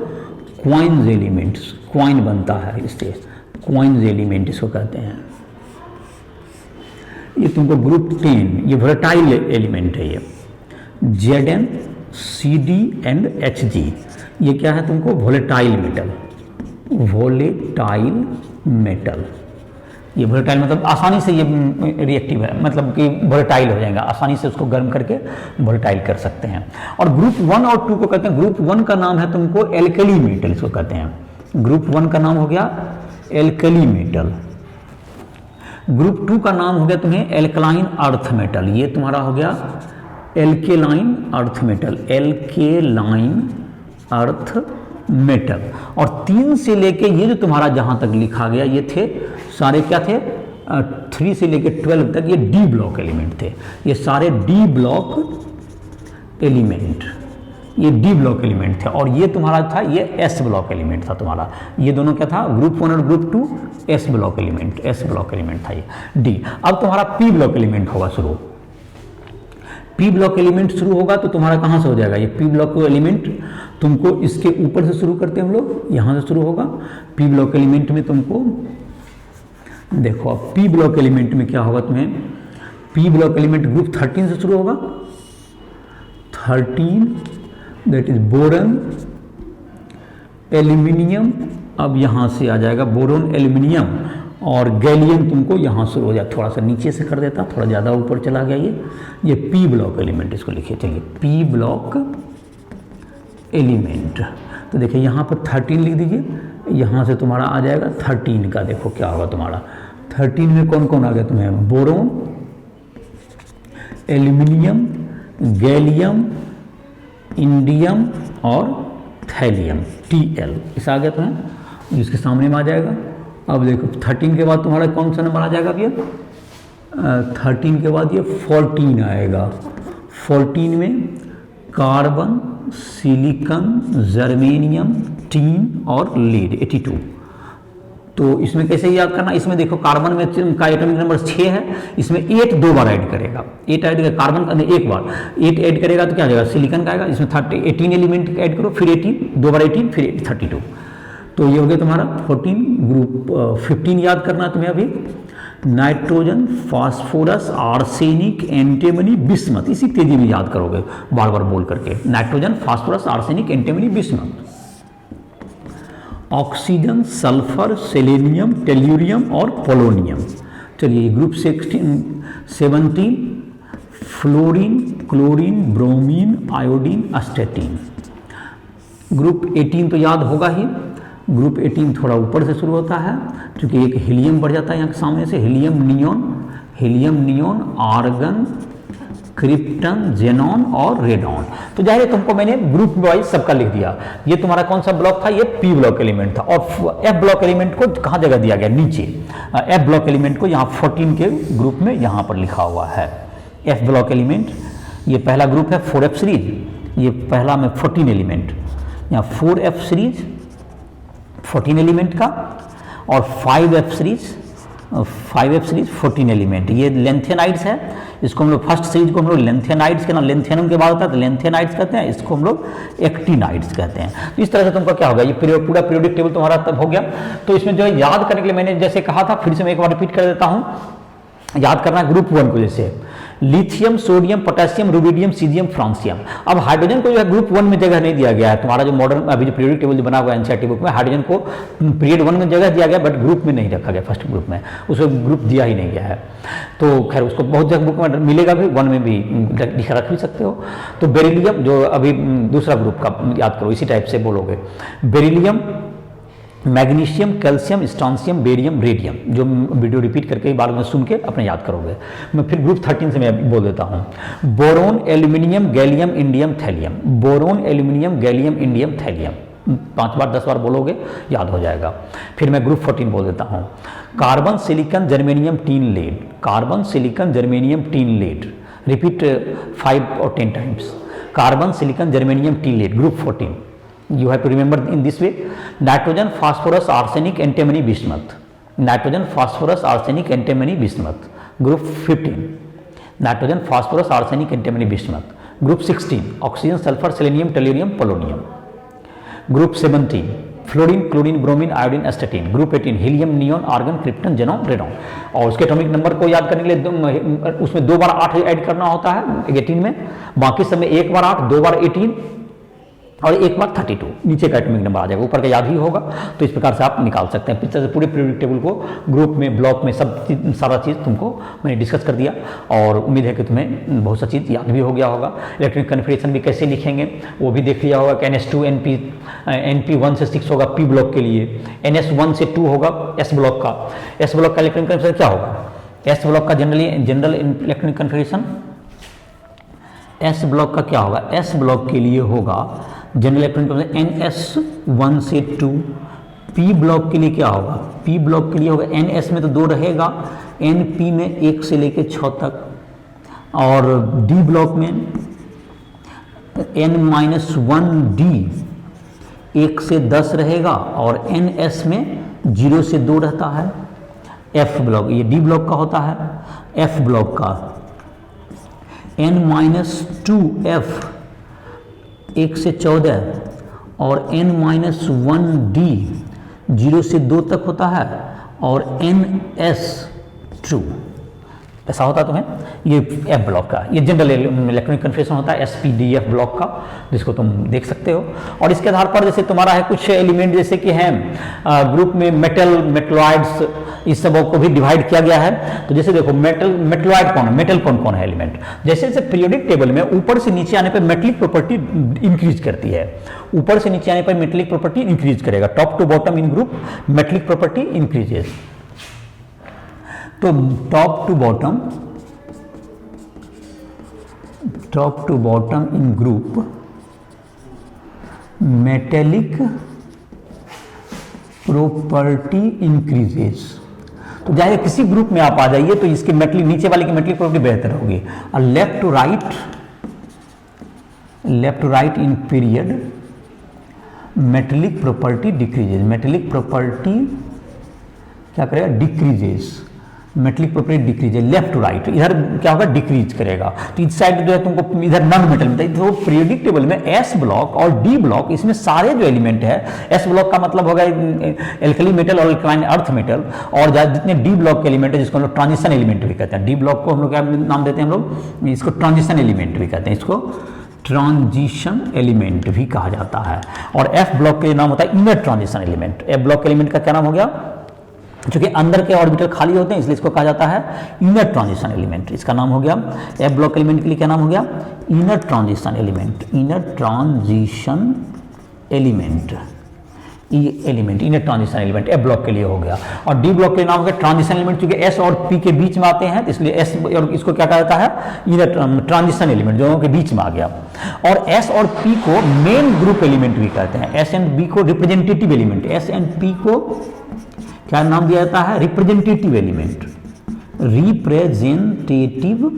क्वाइंस एलिमेंट्स, क्वाइन बनता है इससे, क्वाइंस एलिमेंट इसको कहते हैं। ये तुमको ग्रुप 10, ये वोलेटाइल एलिमेंट है ये, Zn CD एंड Hg, ये क्या है तुमको, वोलेटाइल मेटल। वोलेटाइल मेटल, ये वोलेटाइल मतलब आसानी से ये रिएक्टिव है, मतलब कि वोलेटाइल हो जाएगा, आसानी से उसको गर्म करके वोलेटाइल कर सकते हैं। और ग्रुप 1 और 2 को कहते हैं, ग्रुप 1 का नाम है तुमको एल्कली मेटल, इसको कहते हैं। ग्रुप 1 का नाम हो गया एल्कली मेटल। ग्रुप 2 का नाम हो गया तुम्हें एल्कलाइन अर्थ मेटल, ये तुम्हारा हो गया alkaline earth metal, alkaline earth metal. और 3 से लेके ये जो तुम्हारा जहां तक लिखा गया ये थे सारे क्या थे, 3 से लेके 12 तक ये डी ब्लॉक एलिमेंट थे, ये सारे डी ब्लॉक एलिमेंट, ये डी ब्लॉक एलिमेंट थे। और ये तुम्हारा था ये एस ब्लॉक एलिमेंट था तुम्हारा, ये दोनों क्या था, ग्रुप 1 और ग्रुप 2 एस ब्लॉक एलिमेंट था ये डी। अब तुम्हारा पी ब्लॉक एलिमेंट होगा शुरू, पी ब्लॉक एलिमेंट शुरू होगा तो तुम्हारा कहाँ से हो जाएगा, ये पी ब्लॉक एलिमेंट तुमको इसके ऊपर से शुरू करते हैं हम लोग, यहाँ से शुरू होगा। पी ब्लॉक एलिमेंट में तुमको देखो अब पी ब्लॉक एलिमेंट में क्या होगा तुम्हें, पी ब्लॉक एलिमेंट ग्रुप 13 से शुरू होगा, 13 दैट इज बोरन एल्यूमिनियम, अब यहां से आ जाएगा बोरोन एल्यूमिनियम, और गैलियम तुमको यहां शुरू हो जाए, थोड़ा सा नीचे से कर देता, थोड़ा ज़्यादा ऊपर चला गया ये पी ब्लॉक एलिमेंट, इसको लिखिए। चलिए पी ब्लॉक एलिमेंट, तो देखिए यहाँ पर 13 लिख दीजिए, यहाँ से तुम्हारा आ जाएगा 13 का, देखो क्या होगा तुम्हारा 13 में कौन कौन आ गया तुम्हें, बोरोन एल्यूमिनियम गैलियम इंडियम और थैलियम Tl, इस आ गया तुम्हें, जिसके सामने में आ जाएगा। अब देखो 13 के बाद तुम्हारा कौन सा नंबर आ जाएगा भैया, 13 के बाद ये 14 आएगा, 14 में कार्बन सिलिकॉन जर्मेनियम टीन और लीड 82। तो इसमें कैसे याद करना, इसमें देखो कार्बन में का एटॉमिक नंबर 6 है, इसमें 8 दो बार ऐड करेगा, 8 ऐड करेगा कार्बन का एक बार, 8 ऐड करेगा तो क्या आ जाएगा सिलिकॉन का आएगा, इसमें 18 एलिमेंट ऐड करो, फिर 18 दो बार 18 फिर 32, तो ये हो गया तुम्हारा 14। ग्रुप 15 याद करना तुम्हें अभी, nitrogen phosphorus arsenic antimony bismuth, इसी तेजी में याद करोगे बार बार बोल करके, nitrogen phosphorus arsenic antimony bismuth, oxygen sulphur selenium tellurium और पोलोनियम। चलिए group 17 fluorine chlorine bromine iodine astatine. Group 18 तो याद होगा ही, ग्रुप 18 थोड़ा ऊपर से शुरू होता है क्योंकि एक हीलियम बढ़ जाता है यहाँ के सामने से, helium neon argon krypton xenon और रेडॉन। तो जाहिर है तुमको मैंने ग्रुप वाइज सबका लिख दिया। ये तुम्हारा कौन सा ब्लॉक था, ये पी ब्लॉक एलिमेंट था, और एफ ब्लॉक एलिमेंट को कहाँ जगह दिया गया, नीचे। एफ ब्लॉक एलिमेंट को यहाँ 14 के ग्रुप में यहाँ पर लिखा हुआ है एफ ब्लॉक एलिमेंट। ये पहला ग्रुप है 4F सीरीज, ये पहला में 14 एलिमेंट, यहाँ 4F सीरीज 14 एलिमेंट का, और 5F सीरीज 14 एलिमेंट। ये लेंथेनाइड्स है, इसको हम लोग फर्स्ट सीरीज को हम लोग लेंथेनाइड्स के नाम, लेंथेनम के बाद होता है तो लेंथेनाइड्स कहते हैं, इसको हम लोग एक्टिनाइड्स कहते हैं। तो इस तरह से तुमका क्या होगा, ये पूरा पीरियोडिक टेबल तुम्हारा तब हो गया। तो इसमें जो है याद करने के लिए मैंने जैसे कहा था, फिर से मैं एक बार रिपीट कर देता हूँ, याद करना ग्रुप 1 को, जैसे lithium sodium potassium rubidium caesium francium. अब हाइड्रोजन को जो है ग्रुप 1 में जगह नहीं दिया गया है, तुम्हारा जो मॉडर्न अभी जो पीरियोडिक टेबल जो बना हुआ है एनसीईआरटी बुक में, हाइड्रोजन को पीरियड 1 में जगह दिया गया, बट ग्रुप में नहीं रखा गया, फर्स्ट ग्रुप में उसको ग्रुप दिया ही नहीं गया है। तो खैर उसको बहुत जगह बुक में मिलेगा भी, 1 में भी रख भी सकते हो। तो बेरिलियम जो अभी दूसरा ग्रुप का याद करो, इसी टाइप से बोलोगे, beryllium magnesium calcium strontium barium radium, जो वीडियो रिपीट करके बार में सुन के अपने याद करोगे। मैं फिर ग्रुप 13 से मैं बोल देता हूँ, boron aluminium gallium indium thallium, boron aluminium gallium indium thallium, 5 बार 10 बार बोलोगे याद हो जाएगा। फिर मैं ग्रुप 14 बोल देता हूँ, carbon silicon germanium tin lead, carbon silicon germanium tin lead, repeat 5 और 10 times, carbon silicon germanium tin lead, group 14। You have to remember in this way, nitrogen phosphorus arsenic antimony bismuth, nitrogen phosphorus arsenic antimony bismuth, group 15, nitrogen phosphorus arsenic antimony bismuth, group 16 oxygen sulfur selenium tellurium polonium, group 17 fluorine chlorine bromine iodine astatine, group 18 helium neon argon krypton xenon radon. और उसके atomic number को याद करने के लिए उसमें 2 बार 8 add करना होता है 18 में, बाकी सब में 1 बार 8 2 बार 18 और 1 बार 32, नीचे का एटॉमिक नंबर आ जाएगा, ऊपर का याद ही होगा। तो इस प्रकार से आप निकाल सकते हैं। इस तरह से पूरे पीरियोडिक टेबल को ग्रुप में ब्लॉक में सब सारा चीज़ तुमको मैंने डिस्कस कर दिया, और उम्मीद है कि तुम्हें बहुत सा चीज़ याद भी हो गया होगा। इलेक्ट्रॉनिक कन्फिगरेशन भी कैसे लिखेंगे वो भी देख लिया होगा कि NS2 NP 1 से 6 होगा पी ब्लॉक के लिए, NS 1 से 2 होगा एस ब्लॉक का। एस ब्लॉक का इलेक्ट्रॉनिक कन्फिगरेशन क्या होगा, एस ब्लॉक का general electronic configuration, S block का क्या होगा, एस ब्लॉक के लिए होगा जनरल इलेक्ट्रॉनिक NS 1 से 2। पी ब्लॉक के लिए क्या होगा, पी ब्लॉक के लिए होगा NS में तो 2 रहेगा, NP में 1 से लेके 6 तक, और डी ब्लॉक में N-1D 1 से 10 रहेगा, और NS में 0 से 2 रहता है। F ब्लॉक, ये डी ब्लॉक का होता है। F ब्लॉक का N-2F 1 से 14 और N-1D 0 से 2 तक होता है, और NS2 ऐसा होता तो है। ये F ब्लॉक का, ये जनरल इलेक्ट्रॉनिक कन्फिग्रेशन होता है SPDF ब्लॉक का, जिसको तुम देख सकते हो। और इसके आधार पर जैसे तुम्हारा है कुछ एलिमेंट जैसे कि हैं ग्रुप में मेटलॉइड्स, इस सब को भी डिवाइड किया गया है। तो जैसे देखो मेटलॉइड कौन है, मेटल कौन कौन है एलिमेंट, जैसे जैसे पीरियोडिक टेबल में ऊपर से नीचे आने पर मेटलिक प्रॉपर्टी इंक्रीज करती है, ऊपर से नीचे आने पर मेटलिक प्रॉपर्टी इंक्रीज करेगा, top to bottom in group metallic property increases. तो top to bottom in group metallic property increases. तो जाहिर किसी ग्रुप में आप आ जाइए तो इसकी मेटलिक, नीचे वाले की मेटलिक प्रॉपर्टी बेहतर होगी। और left to right in period metallic property decreases, metallic property क्या करेगा, डिक्रीजेस, मेटलिक प्रॉपर्टी डिक्रीज है। लेफ्ट टू राइट इधर क्या होगा, डिक्रीज करेगा। तो इस साइड जो है तुमको इधर नॉन मेटल मिलता है। तो पीरियोडिक टेबल में एस ब्लॉक और डी ब्लॉक, इसमें सारे जो एलिमेंट है, एस ब्लॉक का मतलब होगा एल्कली मेटल और एल्कलाइन अर्थ मेटल, और जितने डी ब्लॉक के एलिमेंट है जिसको हम लोग ट्रांजिशन एलिमेंट भी कहते हैं, डी ब्लॉक को हम लोग क्या नाम देते हैं, हम लोग इसको ट्रांजिशन एलिमेंट भी कहते हैं, इसको ट्रांजिशन एलिमेंट भी कहा जाता है। और एफ ब्लॉक के नाम होता है inner transition element. F block के एलिमेंट का क्या नाम हो गया, क्योंकि अंदर के ऑर्बिटल खाली होते हैं इसलिए इसको कहा जाता है इनर ट्रांजिशन एलिमेंट, इसका नाम हो गया। एफ ब्लॉक एलिमेंट के लिए क्या नाम हो गया, inner transition element, inner transition element, inner transition element F block के लिए हो गया। और डी ब्लॉक के लिए नाम हो गया ट्रांजिशन एलिमेंट, क्योंकि एस और पी के बीच में आते हैं इसलिए एस और इसको क्या कहा जाता है, इनर ट्रांजिशन एलिमेंट, दोनों के बीच में आ गया। और एस और पी को मेन ग्रुप एलिमेंट भी कहते हैं, एस एंड बी को representative element, S and P को क्या नाम दिया जाता है, रिप्रेजेंटेटिव एलिमेंट, रिप्रेजेंटेटिव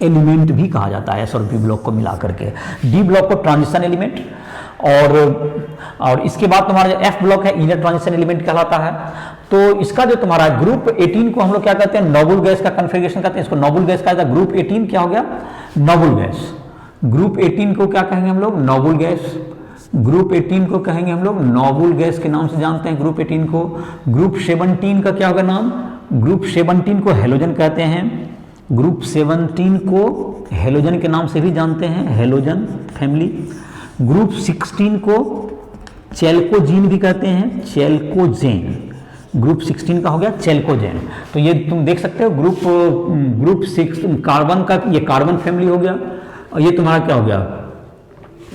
एलिमेंट भी कहा जाता है एस और बी ब्लॉक को मिला करके। डी ब्लॉक को ट्रांजिशन एलिमेंट, और इसके बाद तुम्हारा जो एफ ब्लॉक है इनर ट्रांजिशन एलिमेंट कहलाता है। तो इसका जो तुम्हारा ग्रुप 18 को हम लोग क्या कहते हैं, नोबल गैस का कन्फिग्रेशन कहते हैं, इसको नोबल गैस कहा जाता है। ग्रुप 18 क्या हो गया, नोबल गैस। ग्रुप 18 को क्या कहेंगे हम लोग, नोबल गैस। ग्रुप 18 को कहेंगे हम लोग नोबल गैस के नाम से जानते हैं ग्रुप 18 को। ग्रुप 17 का क्या होगा नाम, ग्रुप 17 को हेलोजन कहते हैं। ग्रुप 17 को हेलोजन के नाम से भी जानते हैं, हेलोजन फैमिली। ग्रुप 16 को चेल्कोजीन भी कहते हैं, चेल्कोजेन। ग्रुप 16 का हो गया चेल्कोजेन। तो ये तुम देख सकते हो ग्रुप 6 कार्बन का, ये कार्बन फैमिली हो गया। और ये तुम्हारा क्या हो गया,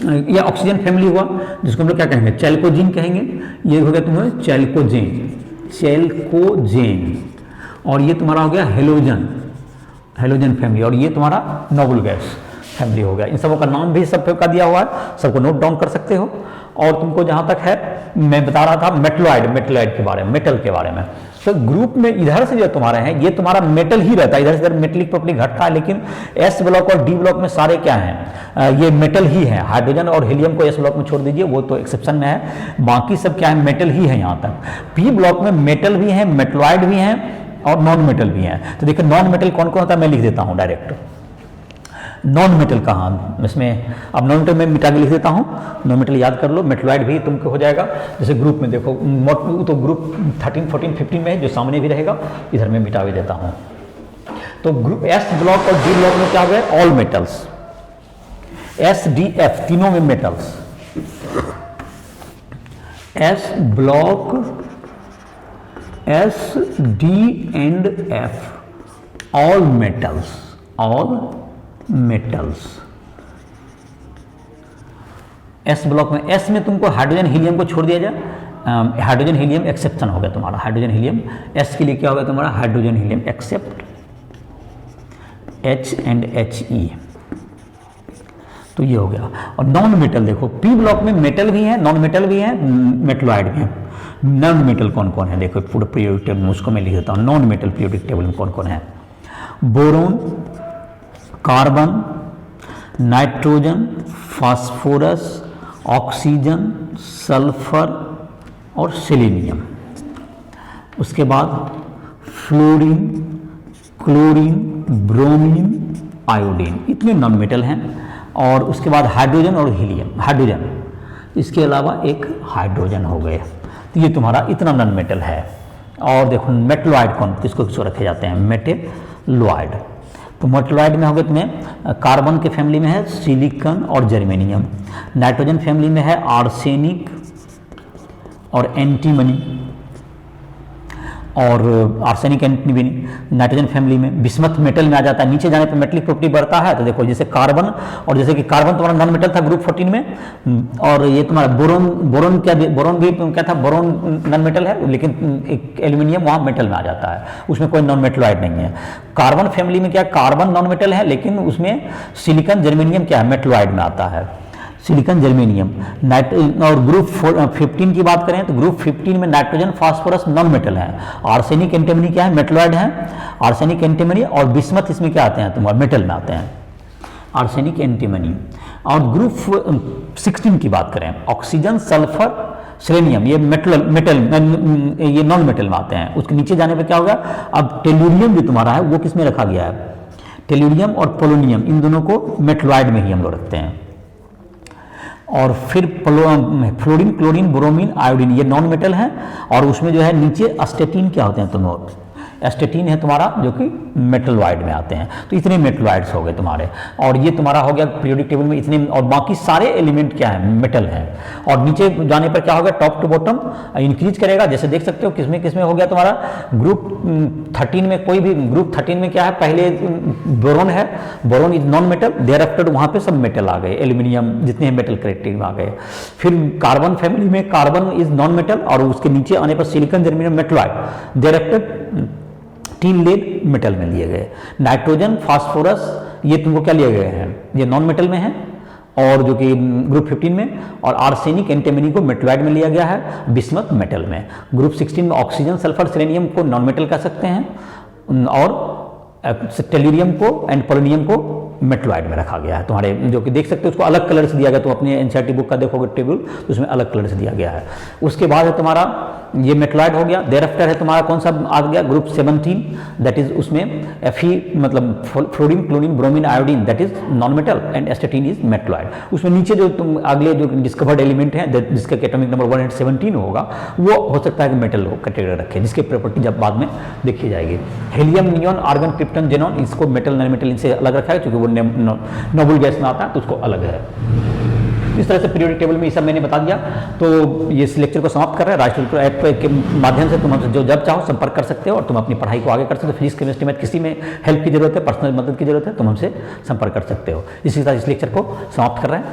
ये ऑक्सीजन फैमिली हुआ, जिसको हम लोग क्या कहेंगे, चेल्कोजीन कहेंगे। ये हो गया तुम्हारा चेल्कोजेन, चेल्कोजेन। और ये तुम्हारा हो गया हेलोजन, हेलोजन फैमिली। और ये तुम्हारा नोबल गैस फैमिली हो गया। इन सबों का नाम भी सब का दिया हुआ है, सबको नोट डाउन कर सकते हो। और तुमको जहां तक है मैं बता रहा था मेटलॉइड के बारे में, मेटल के बारे में। तो ग्रुप में इधर से जो तुम्हारे हैं ये तुम्हारा मेटल ही रहता है, इधर से इधर मेटलिक प्रॉपर्टी घटता है, लेकिन एस ब्लॉक और डी ब्लॉक में सारे क्या हैं, ये मेटल ही है। हाइड्रोजन और हीलियम को एस ब्लॉक में छोड़ दीजिए, वो तो एक्सेप्शन में है, बाकी सब क्या है, मेटल ही है यहाँ तक। पी ब्लॉक में मेटल भी है, मेटलॉइड भी हैं और नॉन मेटल भी हैं। तो देखिए नॉन मेटल कौन कौन होता है, मैं लिख देता हूँ डायरेक्ट। नॉन मेटल कहाँ, इसमें अब नॉन मेटल में मिटा के लिख देता हूँ, नॉन मेटल याद कर लो। मेटलॉइड भी तुमको हो जाएगा। जैसे ग्रुप में देखो तो ग्रुप 13, 14, 15 में है, जो सामने भी रहेगा, इधर में मिटा भी देता हूँ। तो ग्रुप एस ब्लॉक और डी ब्लॉक में क्या हो गया, all metals, S D F तीनों में metals. S block, S D and F all metals, all metals. S block में, एस में तुमको हाइड्रोजन हीलियम को छोड़ दिया जाए, हाइड्रोजन हीलियम एक्सेप्शन हो गया तुम्हारा, हाइड्रोजन हीलियम। एस के लिए क्या होगा तुम्हारा, hydrogen helium except H and HE। तो ये हो गया। और नॉन मेटल देखो, पी ब्लॉक में मेटल भी है, नॉन मेटल भी है, मेटलॉइड भी है। नॉन मेटल कौन कौन है देखो, पूरा पीरियोडिक टेबल में उसको मैं लिख देता हूँ। नॉन मेटल पीरियोडिक टेबल में कौन कौन है, boron, carbon, nitrogen, phosphorus, oxygen, sulphur और सेलेनियम। उसके बाद फ्लोरीन, क्लोरीन, ब्रोमीन, आयोडीन, इतने नॉन मेटल हैं। और उसके बाद हाइड्रोजन और हीलियम, हाइड्रोजन, इसके अलावा एक हाइड्रोजन हो गए। तो ये तुम्हारा इतना नॉन मेटल है। और देखो मेटलॉइड कौन किसको किसको रखे जाते हैं, मेटेलॉइड। तो मेटलॉइड में हो गए तुम्हें कार्बन के फैमिली में है सिलिकॉन और जर्मेनियम, नाइट्रोजन फैमिली में है आर्सेनिक और एंटीमनी, और आर्सेनिक एंटीमनी। नाइट्रोजन फैमिली में बिस्मथ मेटल में आ जाता है, नीचे जाने पर मेटलिक प्रॉपर्टी बढ़ता है। तो देखो जैसे कार्बन, और जैसे कि कार्बन तुम्हारा नॉन मेटल था ग्रुप 14 में, और ये तुम्हारा बोरोन, बोरोन भी क्या था, बोरोन नॉन मेटल है, लेकिन एक एल्यूमिनियम वहाँ मेटल में आ जाता है, उसमें कोई नॉन मेटलॉइड नहीं है। कार्बन फैमिली में क्या, कार्बन नॉन मेटल है, लेकिन उसमें सिलिकॉन जर्मेनियम क्या है, मेटलॉइड में आता है, सिलिकॉन जर्मेनियम। और ग्रुप 15 की बात करें तो ग्रुप 15 में नाइट्रोजन फास्फोरस नॉन मेटल है, आर्सेनिक एंटीमनी क्या है, मेटलॉइड है, आर्सेनिक एंटीमनी, और बिस्मथ इसमें क्या आते हैं तुम्हारे, मेटल में आते हैं, आर्सेनिक एंटीमनी। और ग्रुप 16 की बात करें, ऑक्सीजन सल्फर सेलेनियम, ये मेटल ये नॉन मेटल में आते हैं। उसके नीचे जाने पर क्या होगा, अब टेलुरियम जो तुम्हारा है वो किस में रखा गया है, टेलुरियम और पोलोनियम, इन दोनों को मेटलॉइड में ही हम लोग रखते हैं। और फिर फ्लोरीन, क्लोरीन, ब्रोमीन, आयोडीन, ये नॉन मेटल है, और उसमें जो है नीचे एस्टेटीन क्या होते हैं दोनों, एस्टेटीन है तुम्हारा जो कि मेटलॉइड में आते हैं। तो इतने मेटलॉइड्स हो गए तुम्हारे, और ये तुम्हारा हो गया पीरियोडिक टेबल में इतने, और बाकी सारे एलिमेंट क्या है, मेटल है। और नीचे जाने पर क्या होगा, टॉप टू बॉटम इंक्रीज करेगा, जैसे देख सकते हो किसमें किसमें हो गया तुम्हारा ग्रुप 13 में, कोई भी ग्रुप 13 में क्या है, पहले बोरोन है, boron is non metal, thereafter वहाँ पे सब मेटल आ गए, एल्यूमिनियम जितने मेटल करेक्टिव आ गए। फिर कार्बन फैमिली में कार्बन इज नॉन मेटल, और उसके नीचे आने पर silicon germanium metalloid, thereafter 3 lead metal में लिए गए। नाइट्रोजन फास्फोरस ये तुमको क्या लिए गए हैं, ये नॉन मेटल में है, और जो कि ग्रुप 15 में, और आर्सेनिक एंटीमनी को मेटलॉइड में लिया गया है, बिस्मथ मेटल में। ग्रुप 16 में ऑक्सीजन सल्फर सेलेनियम को नॉन मेटल कह सकते हैं, और टेलुरियम को एंड पोलोनियम को मेटलॉइड में रखा गया है तुम्हारे, जो कि देख सकते हो उसको अलग कलर से दिया गया, तो अपने एनसीईआरटी बुक का देखोगे टेबल तो उसमें अलग कलर से दिया गया है। उसके बाद है तुम्हारा ये मेटलॉइड हो गया, देयर आफ्टर है तुम्हारा कौन सा आ गया, ग्रुप 17, दैट इज उसमें Fe मतलब fluorine, chlorine, bromine, iodine, that is non metal, and एस्टेटीन is metalloid. उसमें नीचे जो तुम अगले जो डिस्कवर्ड एलिमेंट है जिसका एटॉमिक नंबर 117 होगा, वो हो सकता है कि मेटल कैटेगरी रखे, जिसकी प्रॉपर्टी जब बाद में देखी जाएगी। Helium, neon, argon, krypton, xenon, इसको मेटल नॉन मेटल इनसे अलग रखा है, क्योंकि वो नोबल गैस में आता है तो उसको अलग है। इस तरह से पीरियोडिक टेबल में ये सब मैंने बता दिया। तो ये इस लेक्चर को समाप्त कर रहे हैं। राष्ट्रीय ऐप के माध्यम से तुम हमसे जो जब चाहो संपर्क कर सकते हो, और तुम अपनी पढ़ाई को आगे कर सकते हो। फिजिक्स, केमिस्ट्री में किसी में हेल्प की जरूरत है, पर्सनल मदद की जरूरत है, तुम हमसे संपर्क कर सकते हो। इसी तरह इस लेक्चर को समाप्त कर रहे हैं।